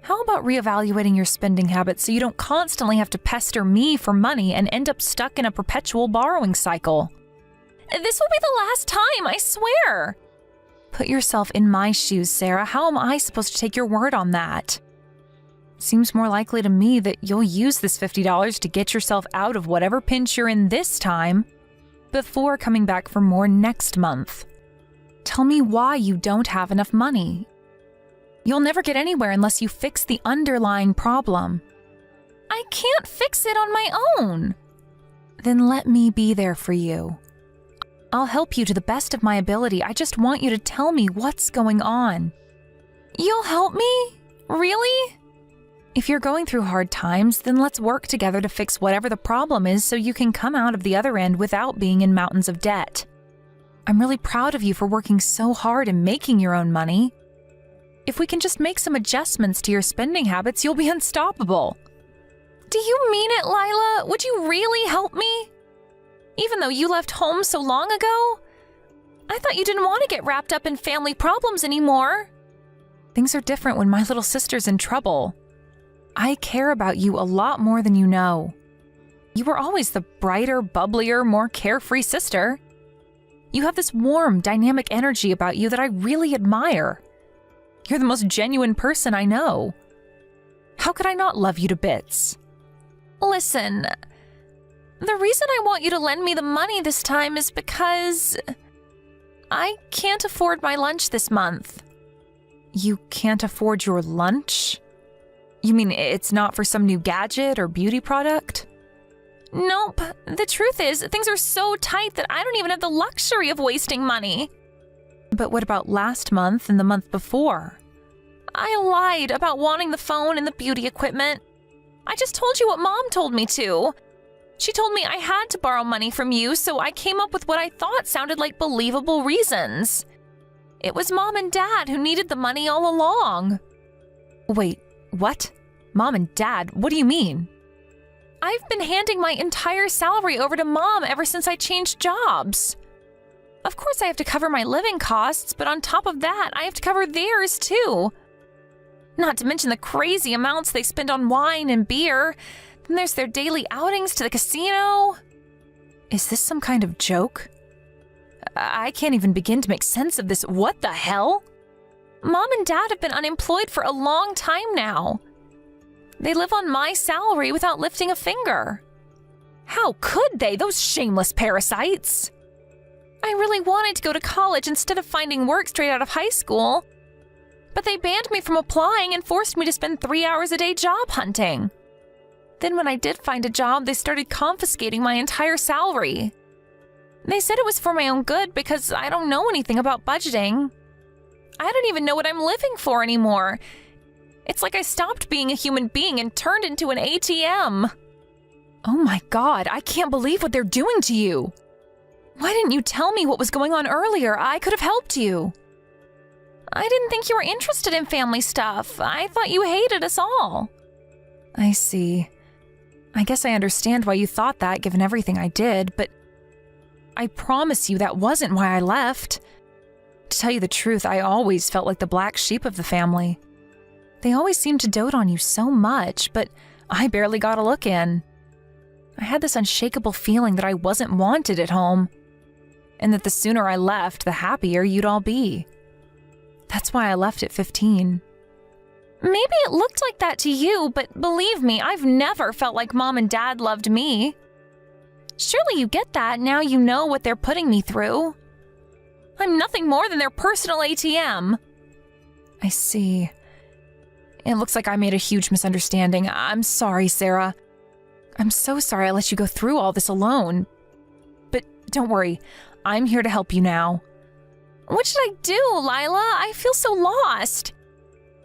How about reevaluating your spending habits so you don't constantly have to pester me for money and end up stuck in a perpetual borrowing cycle? This will be the last time, I swear. Put yourself in my shoes, Sarah. How am I supposed to take your word on that? Seems more likely to me that you'll use this $50 to get yourself out of whatever pinch you're in this time before coming back for more next month. Tell me why you don't have enough money. You'll never get anywhere unless you fix the underlying problem. I I can't fix it on my own. Then let me be there for you. I'll help you to the best of my ability. I just want you to tell me what's going on. You'll help me? Really? If you're going through hard times, then let's work together to fix whatever the problem is so you can come out of the other end without being in mountains of debt. I'm really proud of you for working so hard and making your own money. If we can just make some adjustments to your spending habits, you'll be unstoppable. Do you mean it, Lila? Would you really help me? Even though you left home so long ago? I thought you didn't want to get wrapped up in family problems anymore. Things are different when my little sister's in trouble. I care about you a lot more than you know. You were always the brighter, bubblier, more carefree sister. You have this warm, dynamic energy about you that I really admire. You're the most genuine person I know. How could I not love you to bits? Listen, the reason I want you to lend me the money this time is because I can't afford my lunch this month. You can't afford your lunch? You mean it's not for some new gadget or beauty product? Nope. The truth is, things are so tight that I don't even have the luxury of wasting money. But what about last month and the month before? I lied about wanting the phone and the beauty equipment. I just told you what Mom told me to. She told me I had to borrow money from you, so I came up with what I thought sounded like believable reasons. It was Mom and Dad who needed the money all along. Wait, what? Mom and Dad? What do you mean? I've been handing my entire salary over to Mom ever since I changed jobs. Of course I have to cover my living costs, but on top of that, I have to cover theirs too. Not to mention the crazy amounts they spend on wine and beer. Then there's their daily outings to the casino. Is this some kind of joke? I can't even begin to make sense of this. What the hell? Mom and Dad have been unemployed for a long time now. They live on my salary without lifting a finger. How could they, those shameless parasites? I really wanted to go to college instead of finding work straight out of high school. But they banned me from applying and forced me to spend 3 hours a day job hunting. Then when I did find a job, they started confiscating my entire salary. They said it was for my own good because I don't know anything about budgeting. I don't even know what I'm living for anymore. It's like I stopped being a human being and turned into an ATM. Oh my God, I can't believe what they're doing to you. Why didn't you tell me what was going on earlier? I could have helped you. I didn't think you were interested in family stuff. I thought you hated us all. I see. I guess I understand why you thought that, given everything I did, but I promise you that wasn't why I left. To tell you the truth, I always felt like the black sheep of the family. They always seemed to dote on you so much, but I barely got a look in. I had this unshakable feeling that I wasn't wanted at home, and that the sooner I left, the happier you'd all be. That's why I left at 15. Maybe it looked like that to you, but believe me, I've never felt like Mom and Dad loved me. Surely you get that now you know what they're putting me through. I'm nothing more than their personal ATM. I see. It looks like I made a huge misunderstanding. I'm sorry, Sarah. I'm so sorry I let you go through all this alone. But don't worry, I'm here to help you now. What should I do, Lila? I feel so lost.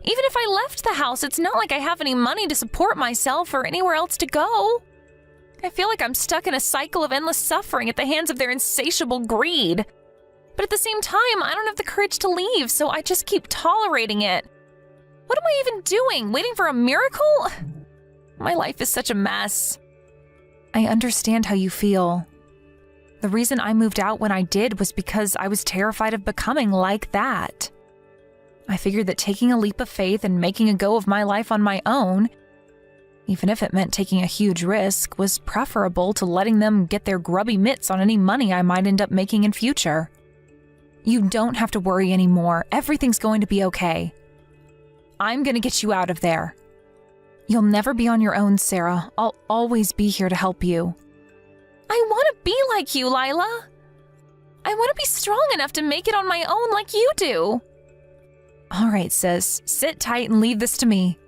Even if I left the house, it's not like I have any money to support myself or anywhere else to go. I feel like I'm stuck in a cycle of endless suffering at the hands of their insatiable greed. But at the same time, I don't have the courage to leave, so I just keep tolerating it. What am I even doing? Waiting for a miracle? My life is such a mess. I understand how you feel. The reason I moved out when I did was because I was terrified of becoming like that. I figured that taking a leap of faith and making a go of my life on my own, even if it meant taking a huge risk, was preferable to letting them get their grubby mitts on any money I might end up making in future. You don't have to worry anymore. Everything's going to be okay. I'm going to get you out of there. You'll never be on your own, Sarah. I'll always be here to help you. I want to be like you, Lila. I want to be strong enough to make it on my own like you do. All right, sis. Sit tight and leave this to me.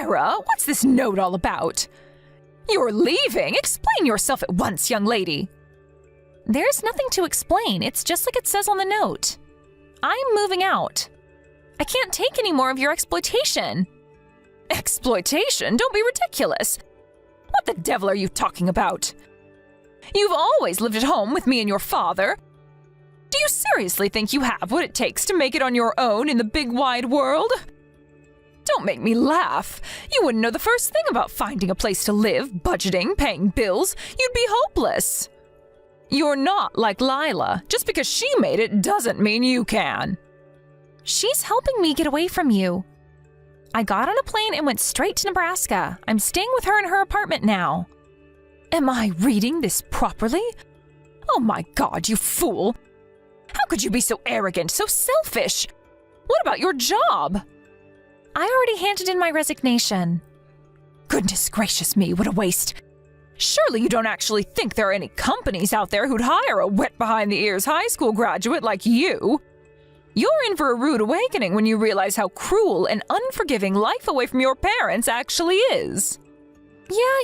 Sarah, what's this note all about? You're leaving. Explain yourself at once, young lady. There's nothing to explain. It's just like it says on the note. I'm moving out. I can't take any more of your exploitation. Exploitation? Don't be ridiculous. What the devil are you talking about? You've always lived at home with me and your father. Do you seriously think you have what it takes to make it on your own in the big wide world? Don't make me laugh. You wouldn't know the first thing about finding a place to live, budgeting, paying bills. You'd be hopeless. You're not like Lila. Just because she made it doesn't mean you can. She's helping me get away from you. I got on a plane and went straight to Nebraska. I'm staying with her in her apartment now. Am I reading this properly? Oh my God, you fool. How could you be so arrogant, so selfish? What about your job? I already handed in my resignation. Goodness gracious me, what a waste. Surely you don't actually think there are any companies out there who'd hire a wet-behind-the-ears high school graduate like you? You're in for a rude awakening when you realize how cruel and unforgiving life away from your parents actually is.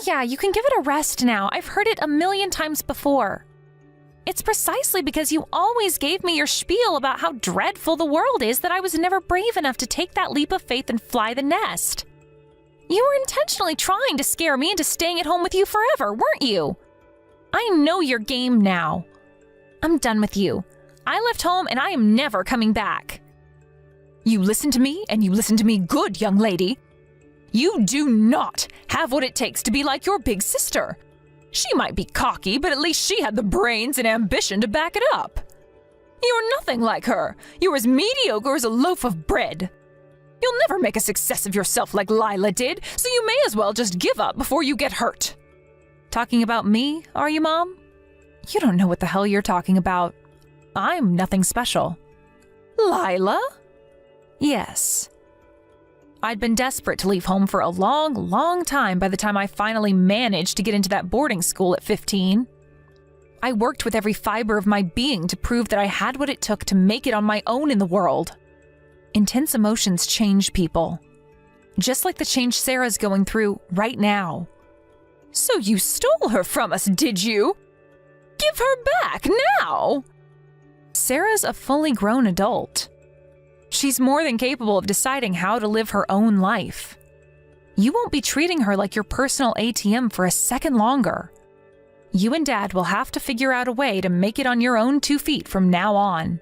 Yeah, you can give it a rest now. I've heard it a million times before. It's precisely because you always gave me your spiel about how dreadful the world is that I was never brave enough to take that leap of faith and fly the nest. You were intentionally trying to scare me into staying at home with you forever, weren't you? I know your game now. I'm done with you. I left home and I am never coming back. You listen to me, and you listen to me good, young lady. You do not have what it takes to be like your big sister. She might be cocky, but at least she had the brains and ambition to back it up. You're nothing like her. You're as mediocre as a loaf of bread. You'll never make a success of yourself like Lila did, so you may as well just give up before you get hurt. Talking about me, are you, Mom? You don't know what the hell you're talking about. I'm nothing special. Lila? Yes. I'd been desperate to leave home for a long time by the time I finally managed to get into that boarding school at 15. I worked with every fiber of my being to prove that I had what it took to make it on my own in the world. Intense emotions change people. Just like the change Sarah's going through right now. So you stole her from us, did you? Give her back now! Sarah's a fully grown adult. She's more than capable of deciding how to live her own life. You won't be treating her like your personal ATM for a second longer. You and Dad will have to figure out a way to make it on your own 2 feet from now on.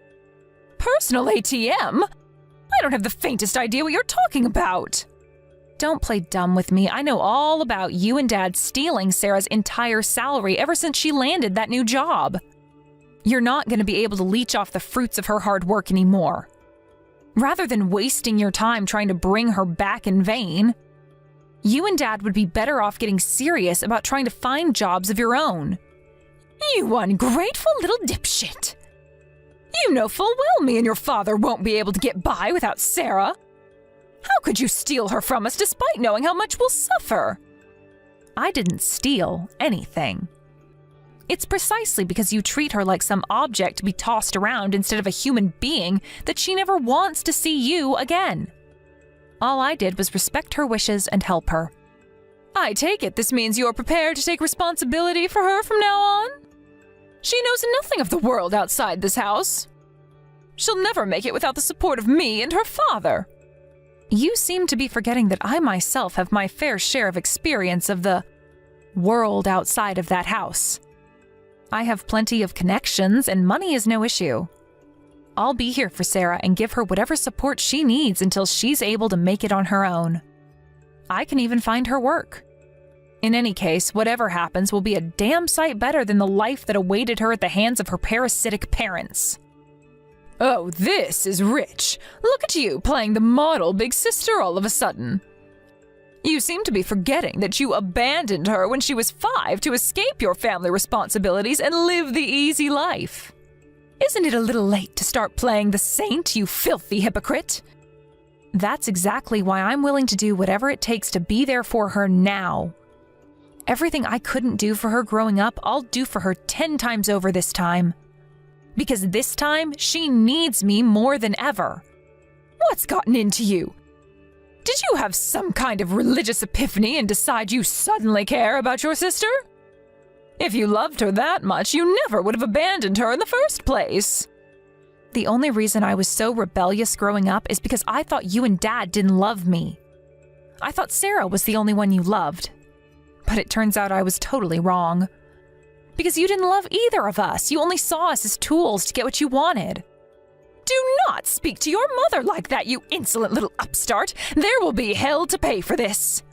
Personal ATM? I don't have the faintest idea what you're talking about. Don't play dumb with me. I know all about you and Dad stealing Sarah's entire salary ever since she landed that new job. You're not going to be able to leech off the fruits of her hard work anymore. Rather than wasting your time trying to bring her back in vain, you and Dad would be better off getting serious about trying to find jobs of your own. You ungrateful little dipshit. You know full well me and your father won't be able to get by without Sarah. How could you steal her from us despite knowing how much we'll suffer? I didn't steal anything. It's precisely because you treat her like some object to be tossed around instead of a human being that she never wants to see you again. All I did was respect her wishes and help her. I take it this means you're prepared to take responsibility for her from now on? She knows nothing of the world outside this house. She'll never make it without the support of me and her father. You seem to be forgetting that I myself have my fair share of experience of the world outside of that house. I have plenty of connections, and money is no issue. I'll be here for Sarah and give her whatever support she needs until she's able to make it on her own. I can even find her work. In any case, whatever happens will be a damn sight better than the life that awaited her at the hands of her parasitic parents. Oh, this is rich. Look at you playing the model big sister all of a sudden. You seem to be forgetting that you abandoned her when she was 5 to escape your family responsibilities and live the easy life. Isn't it a little late to start playing the saint, you filthy hypocrite? That's exactly why I'm willing to do whatever it takes to be there for her now. Everything I couldn't do for her growing up, I'll do for her 10 times over this time. Because this time, she needs me more than ever. What's gotten into you? Did you have some kind of religious epiphany and decide you suddenly care about your sister? If you loved her that much, you never would have abandoned her in the first place. The only reason I was so rebellious growing up is because I thought you and Dad didn't love me. I thought Sarah was the only one you loved. But it turns out I was totally wrong. Because you didn't love either of us. You only saw us as tools to get what you wanted. Do not speak to your mother like that, you insolent little upstart. There will be hell to pay for this.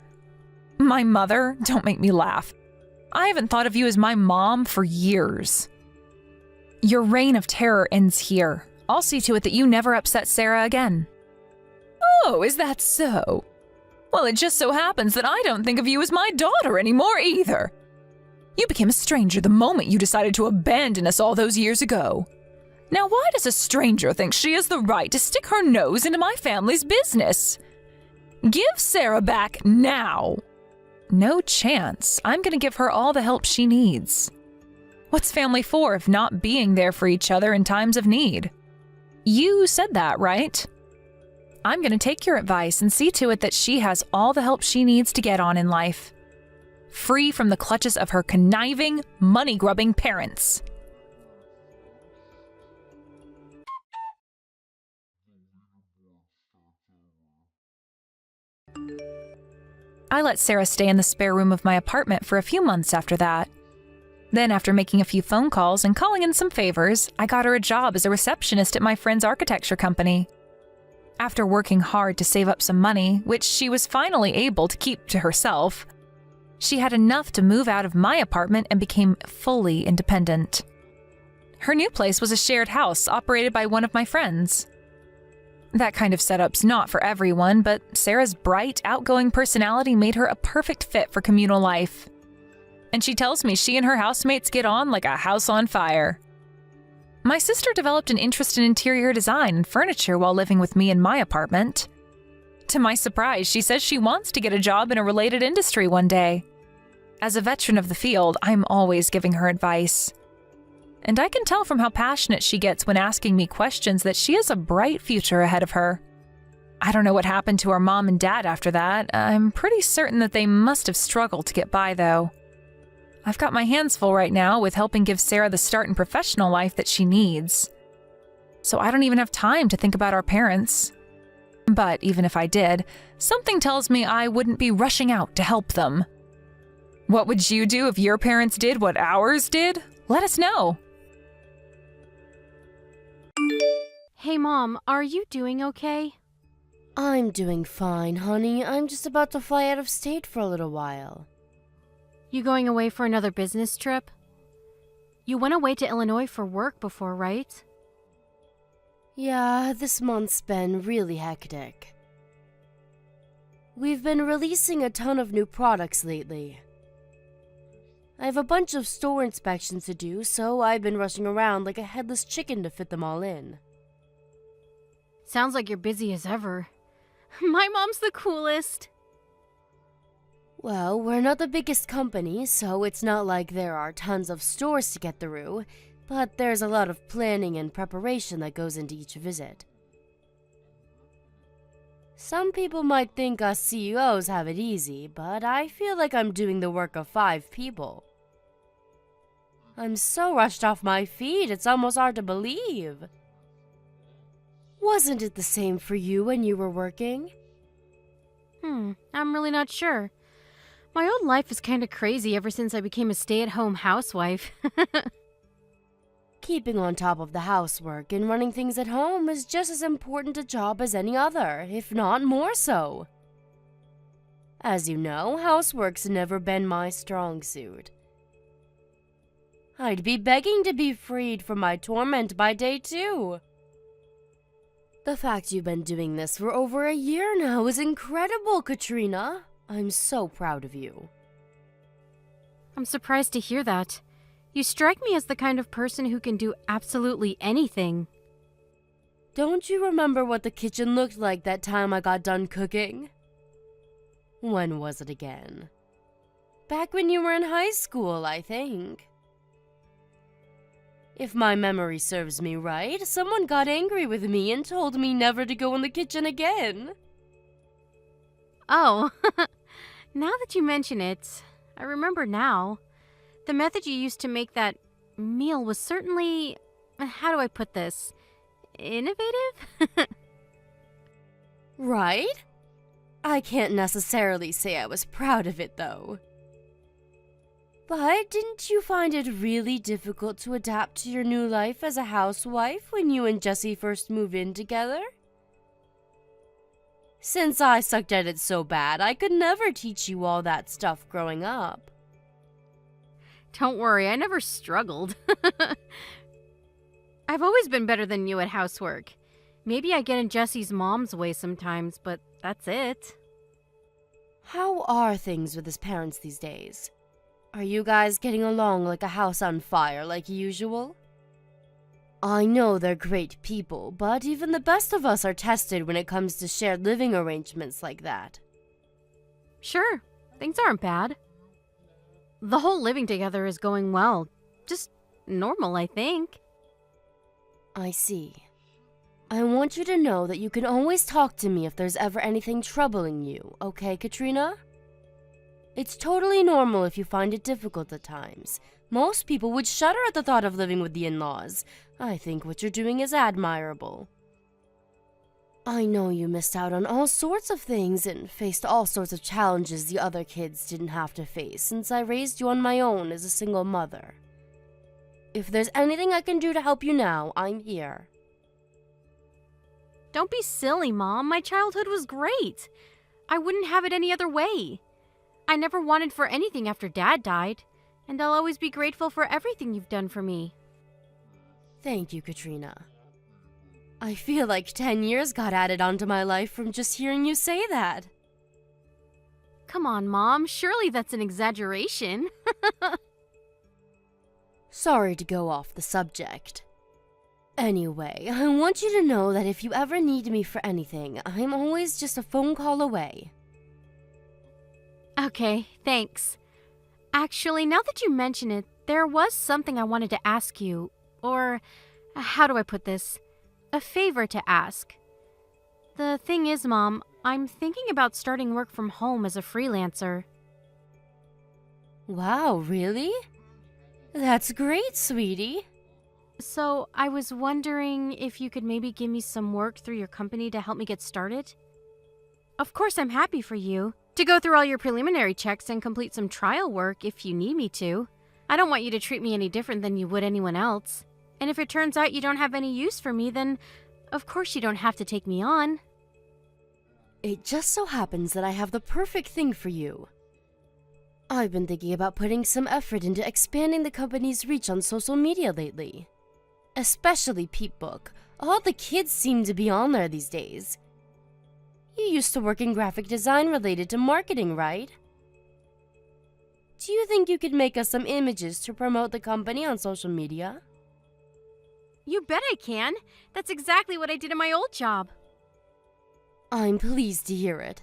My mother? Don't make me laugh. I haven't thought of you as my mom for years. Your reign of terror ends here. I'll see to it that you never upset Sarah again. Oh, is that so? Well, it just so happens that I don't think of you as my daughter anymore either. You became a stranger the moment you decided to abandon us all those years ago. Now, why does a stranger think she has the right to stick her nose into my family's business? Give Sarah back now. No chance. I'm going to give her all the help she needs. What's family for if not being there for each other in times of need? You said that, right? I'm going to take your advice and see to it that she has all the help she needs to get on in life. Free from the clutches of her conniving, money-grubbing parents. I let Sarah stay in the spare room of my apartment for a few months after that. Then, after making a few phone calls and calling in some favors, I got her a job as a receptionist at my friend's architecture company. After working hard to save up some money, which she was finally able to keep to herself, she had enough to move out of my apartment and became fully independent. Her new place was a shared house operated by one of my friends. That kind of setup's not for everyone, but Sarah's bright, outgoing personality made her a perfect fit for communal life. And she tells me she and her housemates get on like a house on fire. My sister developed an interest in interior design and furniture while living with me in my apartment. To my surprise, she says she wants to get a job in a related industry one day. As a veteran of the field, I'm always giving her advice. And I can tell from how passionate she gets when asking me questions that she has a bright future ahead of her. I don't know what happened to her mom and dad after that. I'm pretty certain that they must have struggled to get by, though. I've got my hands full right now with helping give Sarah the start in professional life that she needs. So I don't even have time to think about our parents. But even if I did, something tells me I wouldn't be rushing out to help them. What would you do if your parents did what ours did? Let us know. Hey, Mom, are you doing okay? I'm doing fine, honey. I'm just about to fly out of state for a little while. You going away for another business trip? You went away to Illinois for work before, right? Yeah, this month's been really hectic. We've been releasing a ton of new products lately. I have a bunch of store inspections to do, so I've been rushing around like a headless chicken to fit them all in. Sounds like you're busy as ever. My mom's the coolest. Well, we're not the biggest company, so it's not like there are tons of stores to get through, but there's a lot of planning and preparation that goes into each visit. Some people might think us CEOs have it easy, but I feel like I'm doing the work of 5 people. I'm so rushed off my feet, it's almost hard to believe. Wasn't it the same for you when you were working? I'm really not sure. My old life is kind of crazy ever since I became a stay-at-home housewife. Keeping on top of the housework and running things at home is just as important a job as any other, if not more so. As you know, housework's never been my strong suit. I'd be begging to be freed from my torment by day 2. The fact you've been doing this for over a year now is incredible, Katrina. I'm so proud of you. I'm surprised to hear that. You strike me as the kind of person who can do absolutely anything. Don't you remember what the kitchen looked like that time I got done cooking? When was it again? Back when you were in high school, I think. If my memory serves me right, someone got angry with me and told me never to go in the kitchen again. Oh, now that you mention it, I remember now. The method you used to make that meal was certainly, how do I put this, innovative? Right? I can't necessarily say I was proud of it, though. But didn't you find it really difficult to adapt to your new life as a housewife when you and Jessie first moved in together? Since I sucked at it so bad, I could never teach you all that stuff growing up. Don't worry, I never struggled. I've always been better than you at housework. Maybe I get in Jessie's mom's way sometimes, but that's it. How are things with his parents these days? Are you guys getting along like a house on fire like usual? I know they're great people, but even the best of us are tested when it comes to shared living arrangements like that. Sure, things aren't bad. The whole living together is going well. Just normal, I think. I see. I want you to know that you can always talk to me if there's ever anything troubling you, okay, Katrina? It's totally normal if you find it difficult at times. Most people would shudder at the thought of living with the in-laws. I think what you're doing is admirable. I know you missed out on all sorts of things and faced all sorts of challenges the other kids didn't have to face since I raised you on my own as a single mother. If there's anything I can do to help you now, I'm here. Don't be silly, Mom. My childhood was great. I wouldn't have it any other way. I never wanted for anything after Dad died, and I'll always be grateful for everything you've done for me. Thank you, Katrina. I feel like 10 years got added onto my life from just hearing you say that. Come on, Mom. Surely that's an exaggeration. Sorry to go off the subject. Anyway, I want you to know that if you ever need me for anything, I'm always just a phone call away. Okay, thanks. Actually, now that you mention it, there was something I wanted to ask you. Or, how do I put this? A favor to ask. The thing is, Mom, I'm thinking about starting work from home as a freelancer. Wow, really? That's great, sweetie. So, I was wondering if you could maybe give me some work through your company to help me get started? Of course, I'm happy for you to go through all your preliminary checks and complete some trial work if you need me to. I don't want you to treat me any different than you would anyone else. And if it turns out you don't have any use for me, then of course you don't have to take me on. It just so happens that I have the perfect thing for you. I've been thinking about putting some effort into expanding the company's reach on social media lately. Especially Peepbook. All the kids seem to be on there these days. You used to work in graphic design related to marketing, right? Do you think you could make us some images to promote the company on social media? You bet I can. That's exactly what I did in my old job. I'm pleased to hear it.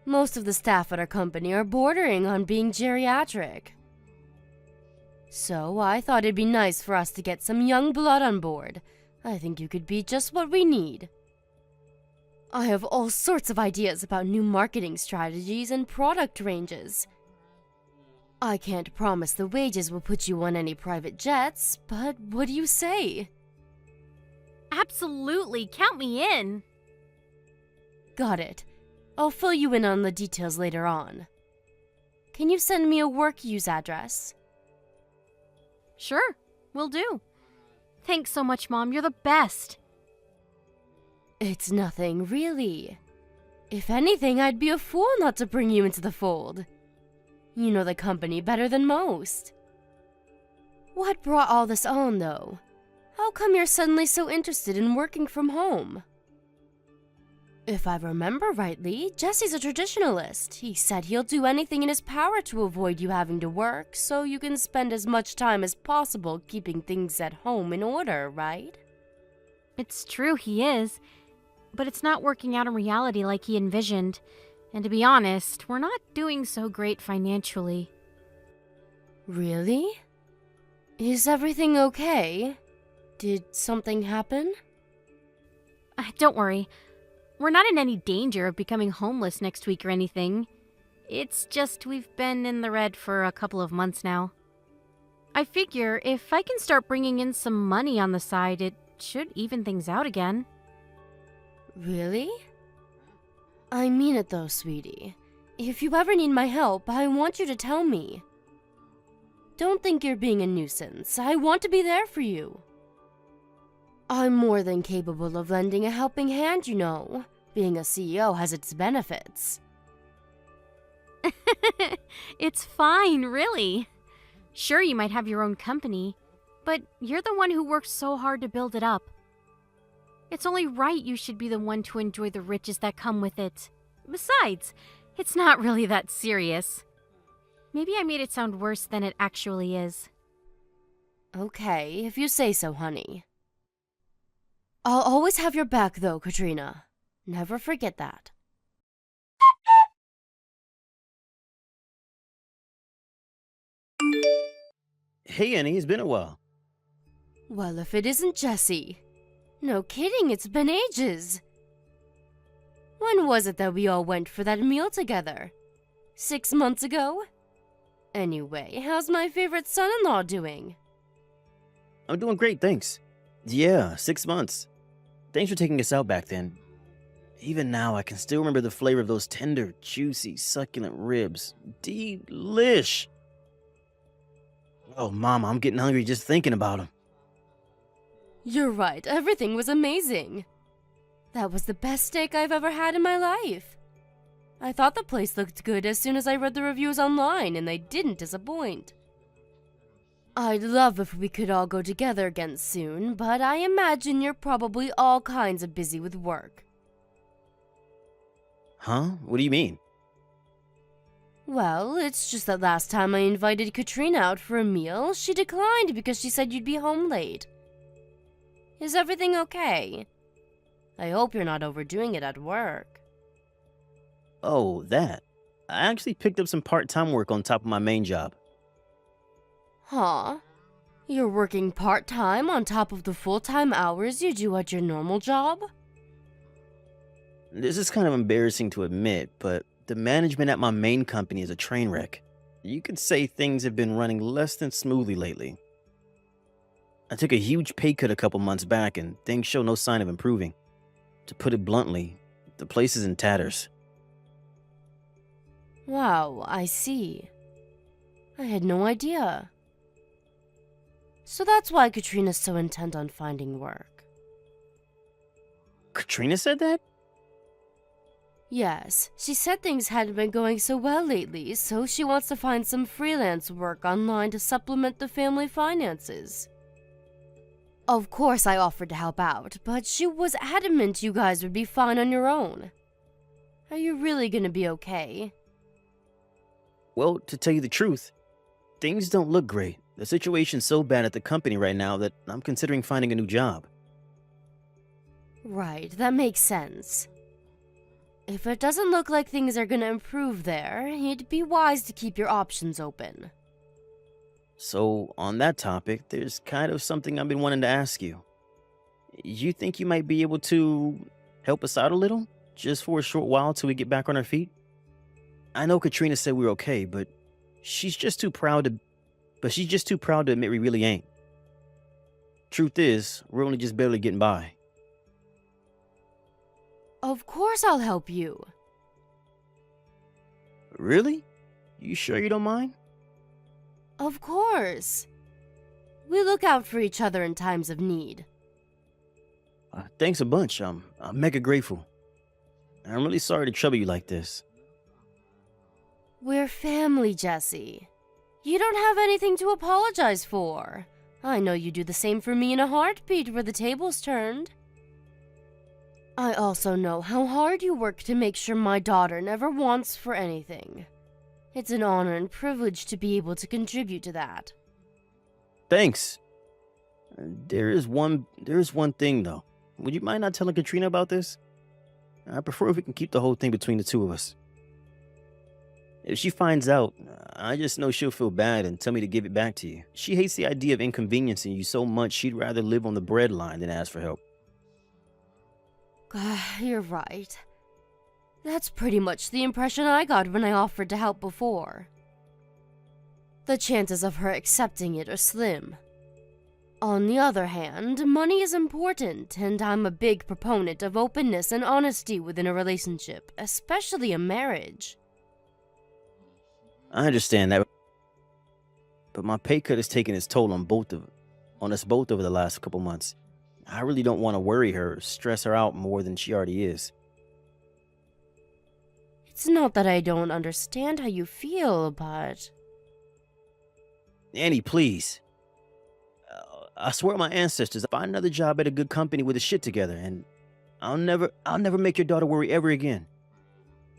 Most of the staff at our company are bordering on being geriatric. So I thought it'd be nice for us to get some young blood on board. I think you could be just what we need. I have all sorts of ideas about new marketing strategies and product ranges. I can't promise the wages will put you on any private jets, but what do you say? Absolutely, count me in. Got it. I'll fill you in on the details later on. Can you send me a work use address? Sure, will do. Thanks so much, Mom. You're the best. It's nothing, really. If anything, I'd be a fool not to bring you into the fold. You know the company better than most. What brought all this on, though? How come you're suddenly so interested in working from home? If I remember rightly, Jesse's a traditionalist. He said he'll do anything in his power to avoid you having to work, so you can spend as much time as possible keeping things at home in order, right? It's true, he is. But it's not working out in reality like he envisioned. And to be honest, we're not doing so great financially. Really? Is everything okay? Did something happen? Don't worry. We're not in any danger of becoming homeless next week or anything. It's just we've been in the red for a couple of months now. I figure if I can start bringing in some money on the side, it should even things out again. Really? I mean it though, sweetie. If you ever need my help, I want you to tell me. Don't think you're being a nuisance. I want to be there for you. I'm more than capable of lending a helping hand, you know. Being a CEO has its benefits. It's fine, really. Sure, you might have your own company, but you're the one who worked so hard to build it up. It's only right you should be the one to enjoy the riches that come with it. Besides, it's not really that serious. Maybe I made it sound worse than it actually is. Okay, if you say so, honey. I'll always have your back, though, Katrina. Never forget that. Hey, Annie, it's been a while. Well, if it isn't Jessie. No kidding, it's been ages. When was it that we all went for that meal together? 6 months ago? Anyway, how's my favorite son-in-law doing? I'm doing great, thanks. Yeah, 6 months. Thanks for taking us out back then. Even now, I can still remember the flavor of those tender, juicy, succulent ribs. Delish! Oh, Mama, I'm getting hungry just thinking about them. You're right, everything was amazing. That was the best steak I've ever had in my life. I thought the place looked good as soon as I read the reviews online, and they didn't disappoint. I'd love if we could all go together again soon, but I imagine you're probably all kinds of busy with work. Huh? What do you mean? Well, it's just that last time I invited Katrina out for a meal, she declined because she said you'd be home late. Is everything okay? I hope you're not overdoing it at work. Oh, that. I actually picked up some part-time work on top of my main job. Huh? You're working part-time on top of the full-time hours you do at your normal job? This is kind of embarrassing to admit, but the management at my main company is a train wreck. You could say things have been running less than smoothly lately. I took a huge pay cut a couple months back and things show no sign of improving. To put it bluntly, the place is in tatters. Wow, I see. I had no idea. So that's why Katrina's so intent on finding work. Katrina said that? Yes, she said things hadn't been going so well lately, so she wants to find some freelance work online to supplement the family finances. Of course I offered to help out, but she was adamant you guys would be fine on your own. Are you really gonna be okay? Well, to tell you the truth, things don't look great. The situation's so bad at the company right now that I'm considering finding a new job. Right, that makes sense. If it doesn't look like things are gonna improve there, it'd be wise to keep your options open. So, on that topic, there's kind of something I've been wanting to ask you. You think you might be able to help us out a little? Just for a short while till we get back on our feet? I know Katrina said we're okay, but she's just too proud to admit we really ain't. Truth is, we're only just barely getting by. Of course I'll help you. Really? You sure you don't mind? Of course. We look out for each other in times of need. Thanks a bunch. I'm mega grateful. I'm really sorry to trouble you like this. We're family, Jesse. You don't have anything to apologize for. I know you do the same for me in a heartbeat where the table's turned. I also know how hard you work to make sure my daughter never wants for anything. It's an honor and privilege to be able to contribute to that. Thanks. There is one thing though. Would you mind not telling Katrina about this? I prefer if we can keep the whole thing between the two of us. If she finds out, I just know she'll feel bad and tell me to give it back to you. She hates the idea of inconveniencing you so much she'd rather live on the breadline than ask for help. You're right. That's pretty much the impression I got when I offered to help before. The chances of her accepting it are slim. On the other hand, money is important, and I'm a big proponent of openness and honesty within a relationship, especially a marriage. I understand that, but my pay cut has taken its toll on us both over the last couple months. I really don't want to worry her or stress her out more than she already is. It's not that I don't understand how you feel, but... Annie, please. I swear on my ancestors, I'll find another job at a good company with the shit together, and I'll never make your daughter worry ever again.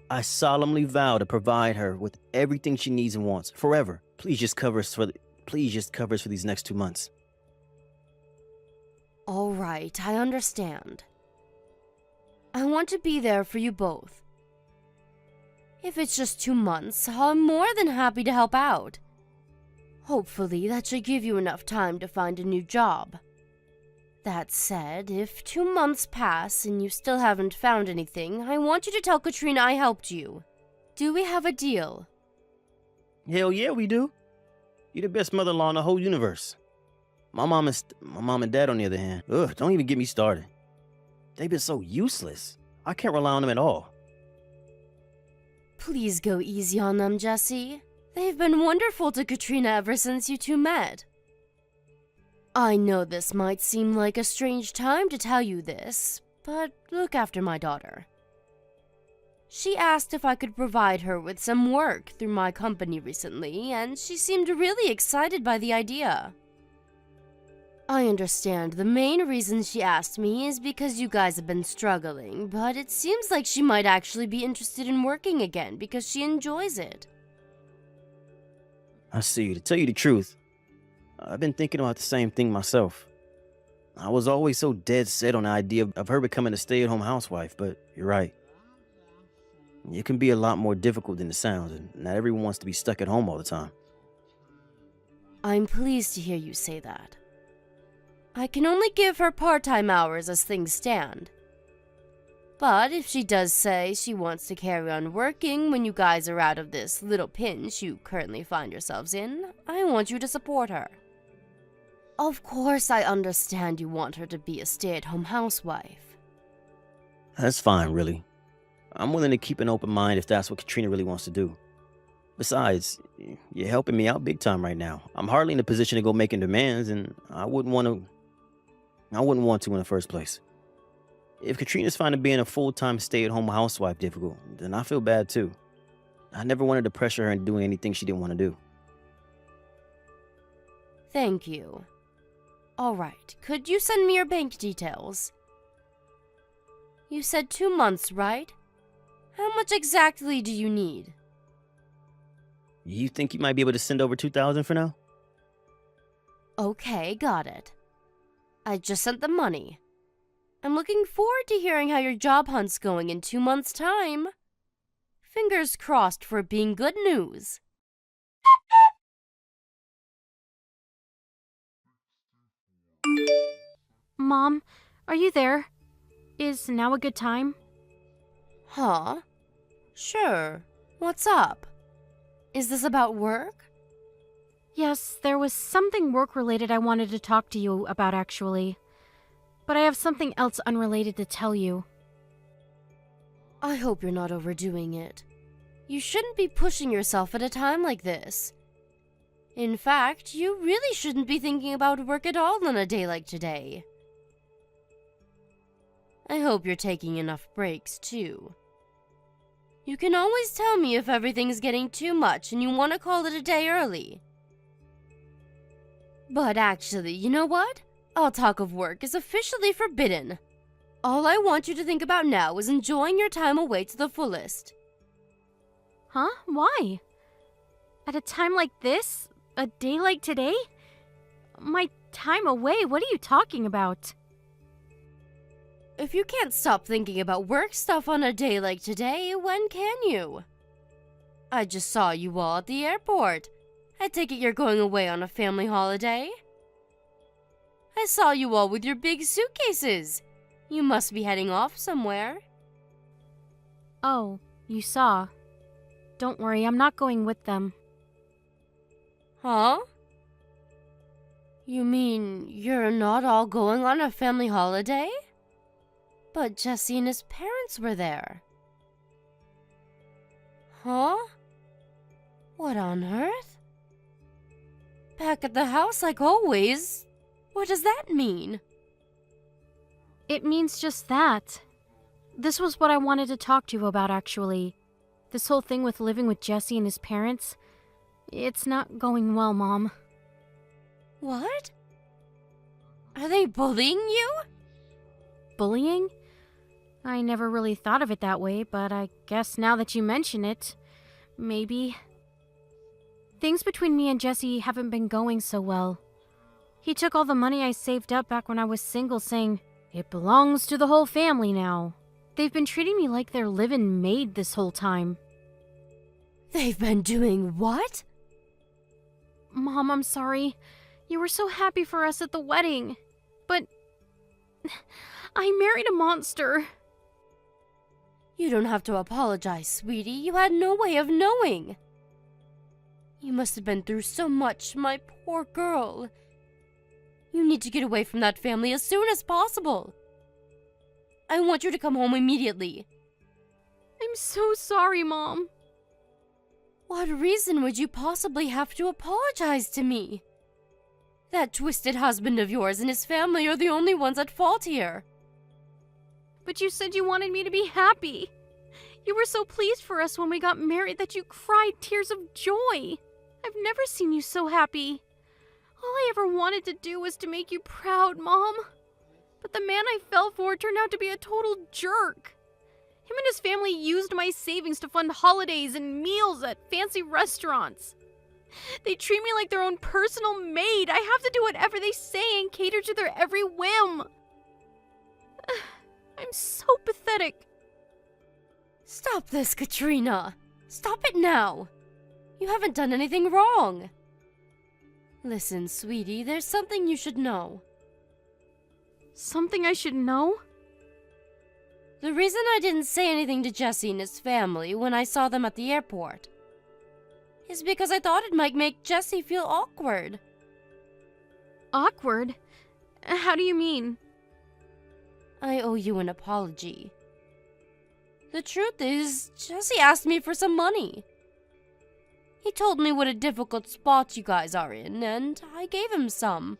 I solemnly vow to provide her with everything she needs and wants, forever. Please just cover us for these next 2 months. All right, I understand. I want to be there for you both. If it's just 2 months, I'm more than happy to help out. Hopefully, that should give you enough time to find a new job. That said, if 2 months pass and you still haven't found anything, I want you to tell Katrina I helped you. Do we have a deal? Hell yeah, we do. You're the best mother-in-law in the whole universe. My mom and dad, on the other hand, don't even get me started. They've been so useless. I can't rely on them at all. Please go easy on them, Jesse. They've been wonderful to Katrina ever since you two met. I know this might seem like a strange time to tell you this, but look after my daughter. She asked if I could provide her with some work through my company recently, and she seemed really excited by the idea. I understand the main reason she asked me is because you guys have been struggling, but it seems like she might actually be interested in working again because she enjoys it. I see. To tell you the truth, I've been thinking about the same thing myself. I was always so dead set on the idea of her becoming a stay-at-home housewife, but you're right. It can be a lot more difficult than it sounds, and not everyone wants to be stuck at home all the time. I'm pleased to hear you say that. I can only give her part-time hours as things stand. But if she does say she wants to carry on working when you guys are out of this little pinch you currently find yourselves in, I want you to support her. Of course, I understand you want her to be a stay-at-home housewife. That's fine, really. I'm willing to keep an open mind if that's what Katrina really wants to do. Besides, you're helping me out big time right now. I'm hardly in a position to go making demands, and I wouldn't want to in the first place. If Katrina's finding being a full-time stay-at-home housewife difficult, then I feel bad too. I never wanted to pressure her into doing anything she didn't want to do. Thank you. All right, could you send me your bank details? You said 2 months, right? How much exactly do you need? You think you might be able to send over $2,000 for now? Okay, got it. I just sent the money. I'm looking forward to hearing how your job hunt's going in 2 months' time. Fingers crossed for it being good news. Mom, are you there? Is now a good time? Huh? Sure. What's up? Is this about work? Yes, there was something work-related I wanted to talk to you about, actually. But I have something else unrelated to tell you. I hope you're not overdoing it. You shouldn't be pushing yourself at a time like this. In fact, you really shouldn't be thinking about work at all on a day like today. I hope you're taking enough breaks, too. You can always tell me if everything's getting too much and you want to call it a day early. But actually, you know what? All talk of work is officially forbidden. All I want you to think about now is enjoying your time away to the fullest. Huh? Why? At a time like this? A day like today? My time away? What are you talking about? If you can't stop thinking about work stuff on a day like today, when can you? I just saw you all at the airport. I take it you're going away on a family holiday? I saw you all with your big suitcases. You must be heading off somewhere. Oh, you saw. Don't worry, I'm not going with them. Huh? You mean you're not all going on a family holiday? But Jesse and his parents were there. Huh? What on earth? Back at the house like always. What does that mean? It means just that. This was what I wanted to talk to you about, actually. This whole thing with living with Jesse and his parents. It's not going well, Mom. What? Are they bullying you? Bullying? I never really thought of it that way, but I guess now that you mention it, maybe. Things between me and Jesse haven't been going so well. He took all the money I saved up back when I was single, saying, "It belongs to the whole family now." They've been treating me like their live-in maid this whole time. They've been doing what? Mom, I'm sorry. You were so happy for us at the wedding. But I married a monster. You don't have to apologize, sweetie. You had no way of knowing. You must have been through so much, my poor girl. You need to get away from that family as soon as possible. I want you to come home immediately. I'm so sorry, Mom. What reason would you possibly have to apologize to me? That twisted husband of yours and his family are the only ones at fault here. But you said you wanted me to be happy. You were so pleased for us when we got married that you cried tears of joy. I've never seen you so happy. All I ever wanted to do was to make you proud, Mom. But the man I fell for turned out to be a total jerk. Him and his family used my savings to fund holidays and meals at fancy restaurants. They treat me like their own personal maid. I have to do whatever they say and cater to their every whim. I'm so pathetic. Stop this, Katrina. Stop it now. You haven't done anything wrong. Listen, sweetie, there's something you should know. Something I should know? The reason I didn't say anything to Jesse and his family when I saw them at the airport is because I thought it might make Jesse feel awkward. Awkward? How do you mean? I owe you an apology. The truth is, Jesse asked me for some money. He told me what a difficult spot you guys are in, and I gave him some.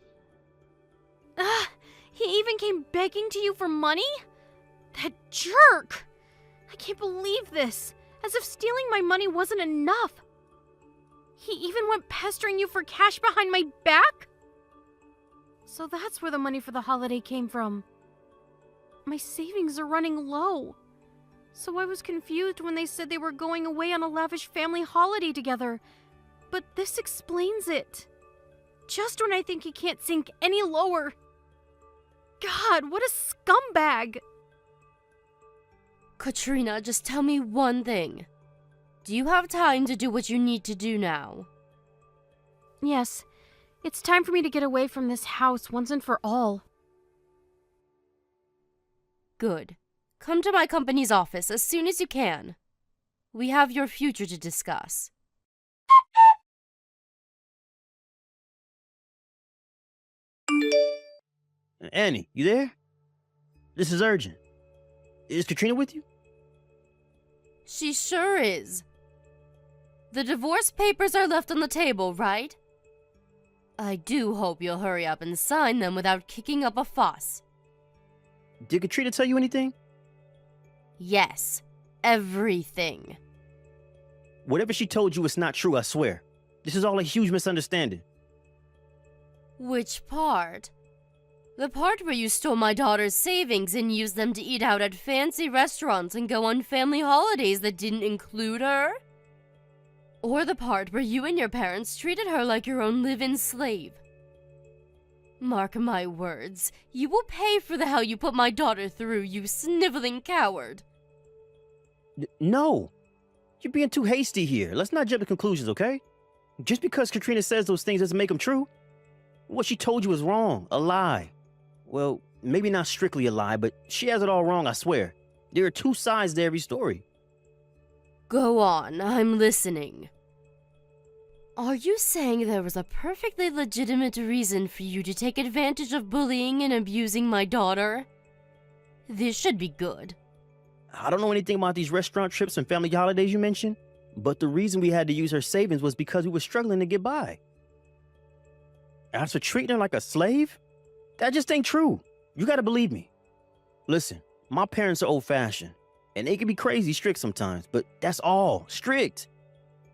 He even came begging to you for money? That jerk! I can't believe this. As if stealing my money wasn't enough. He even went pestering you for cash behind my back? So that's where the money for the holiday came from. My savings are running low. So I was confused when they said they were going away on a lavish family holiday together. But this explains it. Just when I think he can't sink any lower. God, what a scumbag! Katrina, just tell me one thing. Do you have time to do what you need to do now? Yes, it's time for me to get away from this house once and for all. Good. Come to my company's office as soon as you can. We have your future to discuss. Annie, you there? This is urgent. Is Katrina with you? She sure is. The divorce papers are left on the table, right? I do hope you'll hurry up and sign them without kicking up a fuss. Did Katrina tell you anything? Yes, everything. Whatever she told you is not true, I swear. This is all a huge misunderstanding. Which part? The part where you stole my daughter's savings and used them to eat out at fancy restaurants and go on family holidays that didn't include her? Or the part where you and your parents treated her like your own live-in slave? Mark my words, you will pay for the hell you put my daughter through, you sniveling coward. No. You're being too hasty here. Let's not jump to conclusions, okay? Just because Katrina says those things doesn't make them true. What she told you is wrong, a lie. Well, maybe not strictly a lie, but she has it all wrong, I swear. There are two sides to every story. Go on, I'm listening. Are you saying there was a perfectly legitimate reason for you to take advantage of bullying and abusing my daughter? This should be good. I don't know anything about these restaurant trips and family holidays you mentioned, but the reason we had to use her savings was because we were struggling to get by. As for treating her like a slave, that just ain't true. You gotta believe me. Listen, my parents are old-fashioned, and they can be crazy strict sometimes, but that's all. Strict.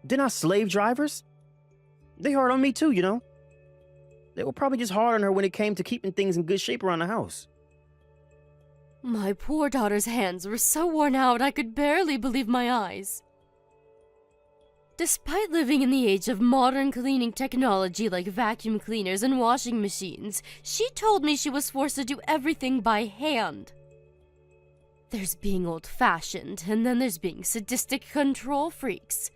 They're not slave drivers. They hard on me too, you know. They were probably just hard on her when it came to keeping things in good shape around the house. My poor daughter's hands were so worn out I could barely believe my eyes. Despite living in the age of modern cleaning technology like vacuum cleaners and washing machines, she told me she was forced to do everything by hand. There's being old-fashioned, and then there's being sadistic control freaks.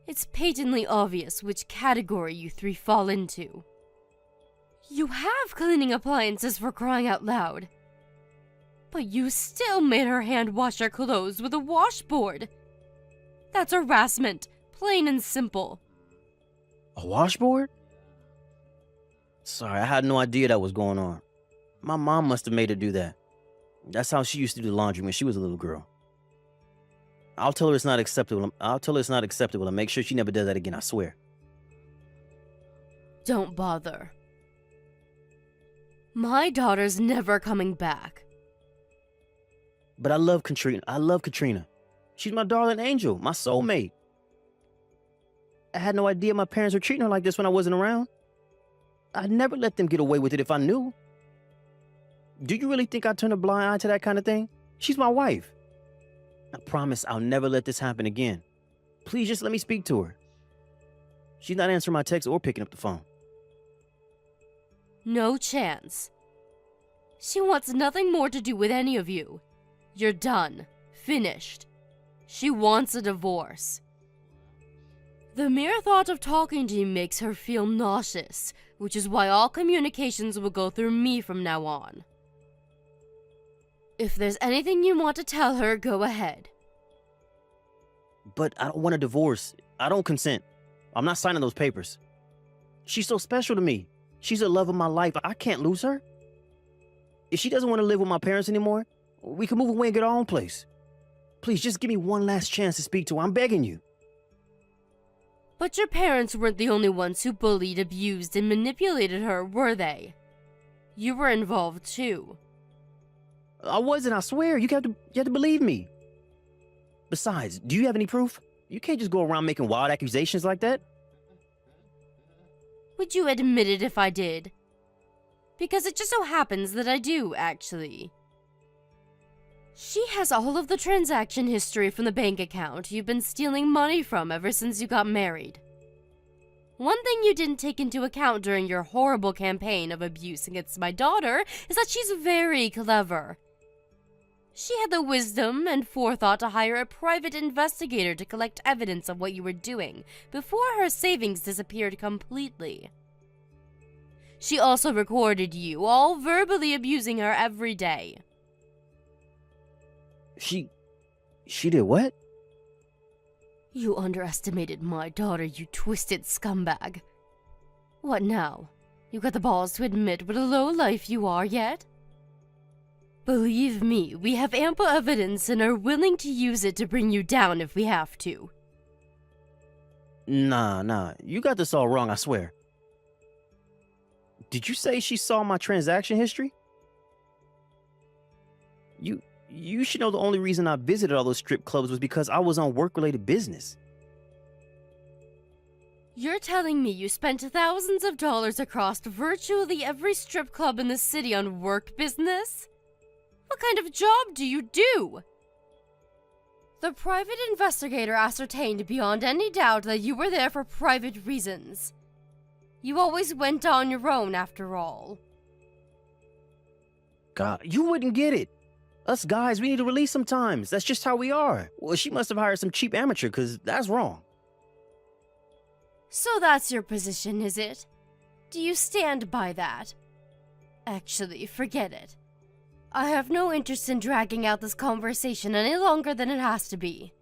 It's patently obvious which category you three fall into. You have cleaning appliances, for crying out loud. But you still made her hand wash her clothes with a washboard. That's harassment, plain and simple. A washboard? Sorry, I had no idea that was going on. My mom must have made her do that. That's how she used to do laundry when she was a little girl. I'll tell her it's not acceptable. And make sure she never does that again, I swear. Don't bother. My daughter's never coming back. But I love Katrina. She's my darling angel, my soulmate. I had no idea my parents were treating her like this when I wasn't around. I'd never let them get away with it if I knew. Do you really think I'd turn a blind eye to that kind of thing? She's my wife. I promise I'll never let this happen again. Please just let me speak to her. She's not answering my text or picking up the phone. No chance. She wants nothing more to do with any of you. You're done. Finished. She wants a divorce. The mere thought of talking to you makes her feel nauseous, which is why all communications will go through me from now on. If there's anything you want to tell her, go ahead. But I don't want a divorce. I don't consent. I'm not signing those papers. She's so special to me. She's the love of my life. I can't lose her. If she doesn't want to live with my parents anymore, we can move away and get our own place. Please, just give me one last chance to speak to her. I'm begging you. But your parents weren't the only ones who bullied, abused, and manipulated her, were they? You were involved too. I wasn't, I swear. You have to believe me. Besides, do you have any proof? You can't just go around making wild accusations like that. Would you admit it if I did? Because it just so happens that I do, actually. She has all of the transaction history from the bank account you've been stealing money from ever since you got married. One thing you didn't take into account during your horrible campaign of abuse against my daughter is that she's very clever. She had the wisdom and forethought to hire a private investigator to collect evidence of what you were doing before her savings disappeared completely. She also recorded you all verbally abusing her every day. She did what? You underestimated my daughter, you twisted scumbag. What now? You got the balls to admit what a lowlife you are yet? Believe me, we have ample evidence and are willing to use it to bring you down if we have to. Nah, you got this all wrong, I swear. Did you say she saw my transaction history? You should know the only reason I visited all those strip clubs was because I was on work-related business. You're telling me you spent thousands of dollars across virtually every strip club in the city on work business? What kind of job do you do? The private investigator ascertained beyond any doubt that you were there for private reasons. You always went on your own, after all. God, you wouldn't get it. Us guys, we need to release sometimes. That's just how we are. Well, she must have hired some cheap amateur, because that's wrong. So that's your position, is it? Do you stand by that? Actually, forget it. I have no interest in dragging out this conversation any longer than it has to be.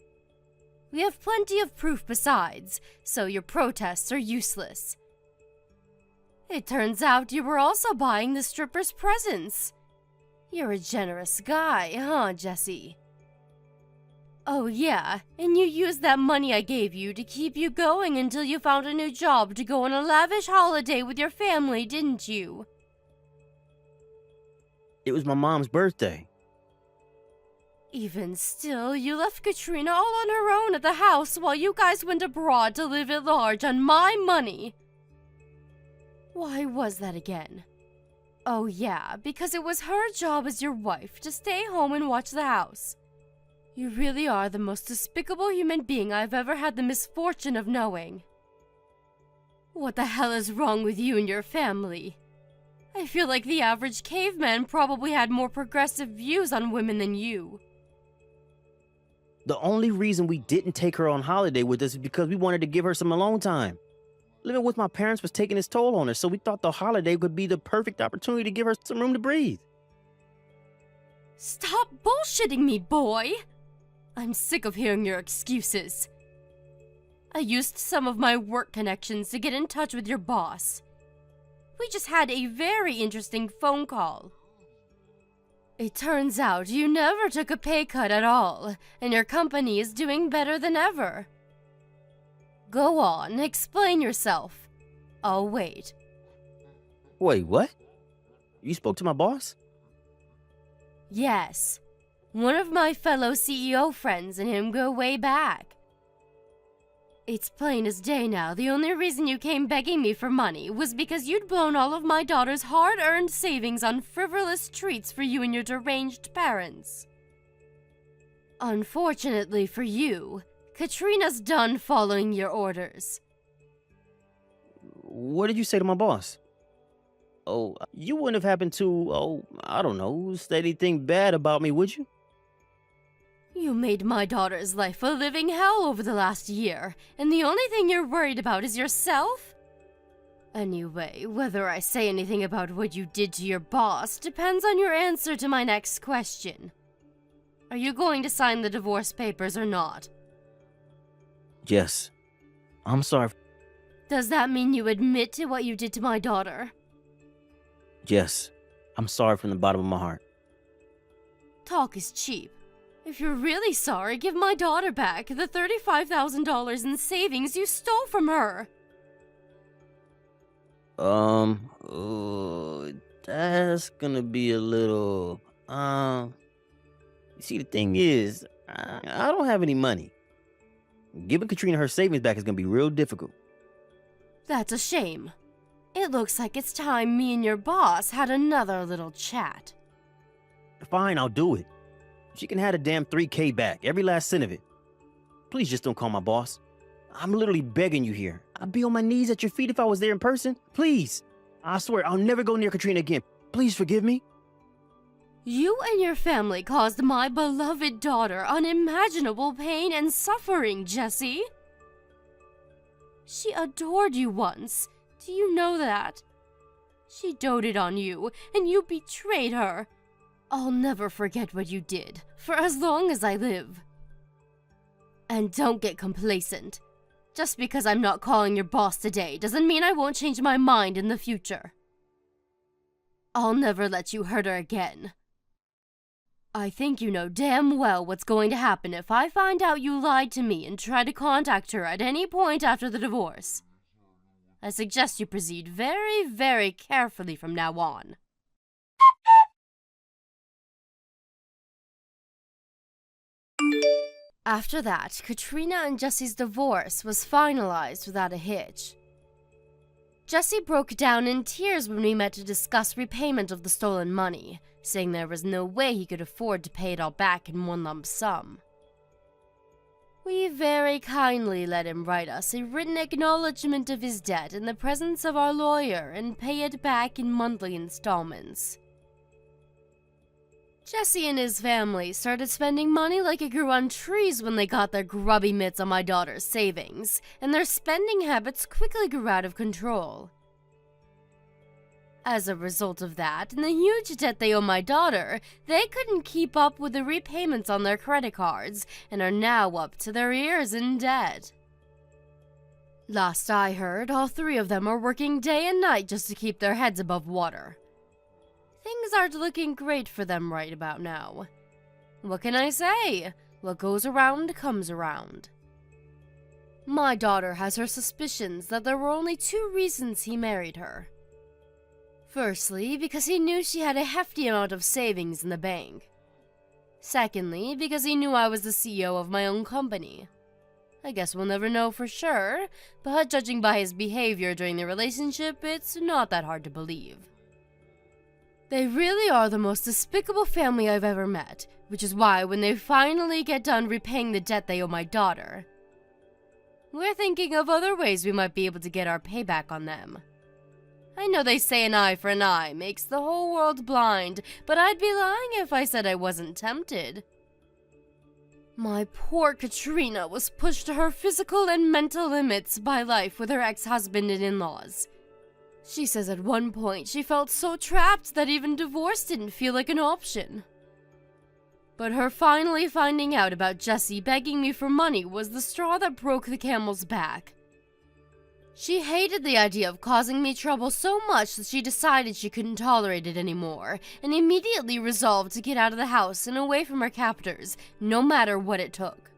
We have plenty of proof besides, so your protests are useless. It turns out you were also buying the stripper's presents. You're a generous guy, huh, Jesse? Oh yeah, and you used that money I gave you to keep you going until you found a new job to go on a lavish holiday with your family, didn't you? It was my mom's birthday. Even still, you left Katrina all on her own at the house while you guys went abroad to live at large on my money. Why was that again? Oh yeah, because it was her job as your wife to stay home and watch the house. You really are the most despicable human being I've ever had the misfortune of knowing. What the hell is wrong with you and your family? I feel like the average caveman probably had more progressive views on women than you. The only reason we didn't take her on holiday with us is because we wanted to give her some alone time. Living with my parents was taking its toll on her, so we thought the holiday would be the perfect opportunity to give her some room to breathe. Stop bullshitting me, boy! I'm sick of hearing your excuses. I used some of my work connections to get in touch with your boss. We just had a very interesting phone call. It turns out you never took a pay cut at all, and your company is doing better than ever. Go on, explain yourself. I'll wait. Wait, what? You spoke to my boss? Yes. One of my fellow CEO friends and him go way back. It's plain as day now, the only reason you came begging me for money was because you'd blown all of my daughter's hard-earned savings on frivolous treats for you and your deranged parents. Unfortunately for you, Katrina's done following your orders. What did you say to my boss? Oh, you wouldn't have happened to, I don't know, say anything bad about me, would you? You made my daughter's life a living hell over the last year, and the only thing you're worried about is yourself? Anyway, whether I say anything about what you did to your boss depends on your answer to my next question. Are you going to sign the divorce papers or not? Yes. I'm sorry. Does that mean you admit to what you did to my daughter? Yes. I'm sorry from the bottom of my heart. Talk is cheap. If you're really sorry, give my daughter back the $35,000 in savings you stole from her. That's gonna be a little, you see, the thing is, I don't have any money. Giving Katrina her savings back is gonna be real difficult. That's a shame. It looks like it's time me and your boss had another little chat. Fine, I'll do it. She can have the damn $3K back, every last cent of it. Please just don't call my boss. I'm literally begging you here. I'd be on my knees at your feet if I was there in person. Please. I swear, I'll never go near Katrina again. Please forgive me. You and your family caused my beloved daughter unimaginable pain and suffering, Jesse. She adored you once. Do you know that? She doted on you, and you betrayed her. I'll never forget what you did, for as long as I live. And don't get complacent. Just because I'm not calling your boss today doesn't mean I won't change my mind in the future. I'll never let you hurt her again. I think you know damn well what's going to happen if I find out you lied to me and try to contact her at any point after the divorce. I suggest you proceed very, very carefully from now on. After that, Katrina and Jesse's divorce was finalized without a hitch. Jesse broke down in tears when we met to discuss repayment of the stolen money, saying there was no way he could afford to pay it all back in one lump sum. We very kindly let him write us a written acknowledgement of his debt in the presence of our lawyer and pay it back in monthly installments. Jesse and his family started spending money like it grew on trees when they got their grubby mitts on my daughter's savings, and their spending habits quickly grew out of control. As a result of that, and the huge debt they owe my daughter, they couldn't keep up with the repayments on their credit cards and are now up to their ears in debt. Last I heard, all three of them are working day and night just to keep their heads above water. Things aren't looking great for them right about now. What can I say? What goes around comes around. My daughter has her suspicions that there were only two reasons he married her. Firstly, because he knew she had a hefty amount of savings in the bank. Secondly, because he knew I was the CEO of my own company. I guess we'll never know for sure, but judging by his behavior during the relationship, it's not that hard to believe. They really are the most despicable family I've ever met, which is why when they finally get done repaying the debt they owe my daughter, we're thinking of other ways we might be able to get our payback on them. I know they say an eye for an eye makes the whole world blind, but I'd be lying if I said I wasn't tempted. My poor Katrina was pushed to her physical and mental limits by life with her ex-husband and in-laws. She says at one point she felt so trapped that even divorce didn't feel like an option. But her finally finding out about Jesse begging me for money was the straw that broke the camel's back. She hated the idea of causing me trouble so much that she decided she couldn't tolerate it anymore, and immediately resolved to get out of the house and away from her captors, no matter what it took.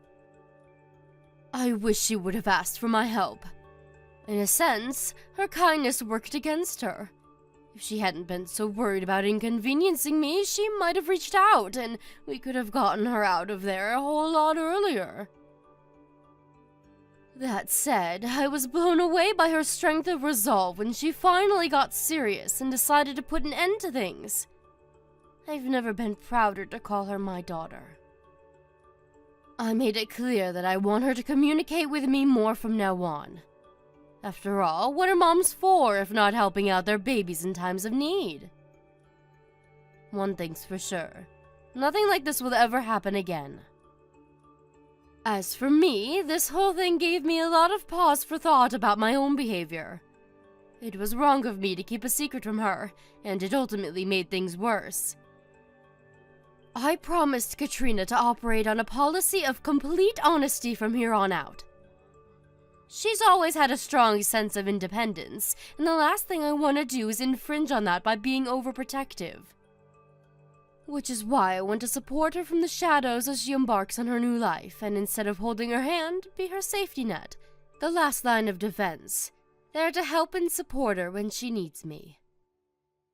I wish she would have asked for my help. In a sense, her kindness worked against her. If she hadn't been so worried about inconveniencing me, she might have reached out, and we could have gotten her out of there a whole lot earlier. That said, I was blown away by her strength of resolve when she finally got serious and decided to put an end to things. I've never been prouder to call her my daughter. I made it clear that I want her to communicate with me more from now on. After all, what are moms for if not helping out their babies in times of need? One thing's for sure, nothing like this will ever happen again. As for me, this whole thing gave me a lot of pause for thought about my own behavior. It was wrong of me to keep a secret from her, and it ultimately made things worse. I promised Katrina to operate on a policy of complete honesty from here on out. She's always had a strong sense of independence, and the last thing I want to do is infringe on that by being overprotective. Which is why I want to support her from the shadows as she embarks on her new life, and instead of holding her hand, be her safety net, the last line of defense, there to help and support her when she needs me.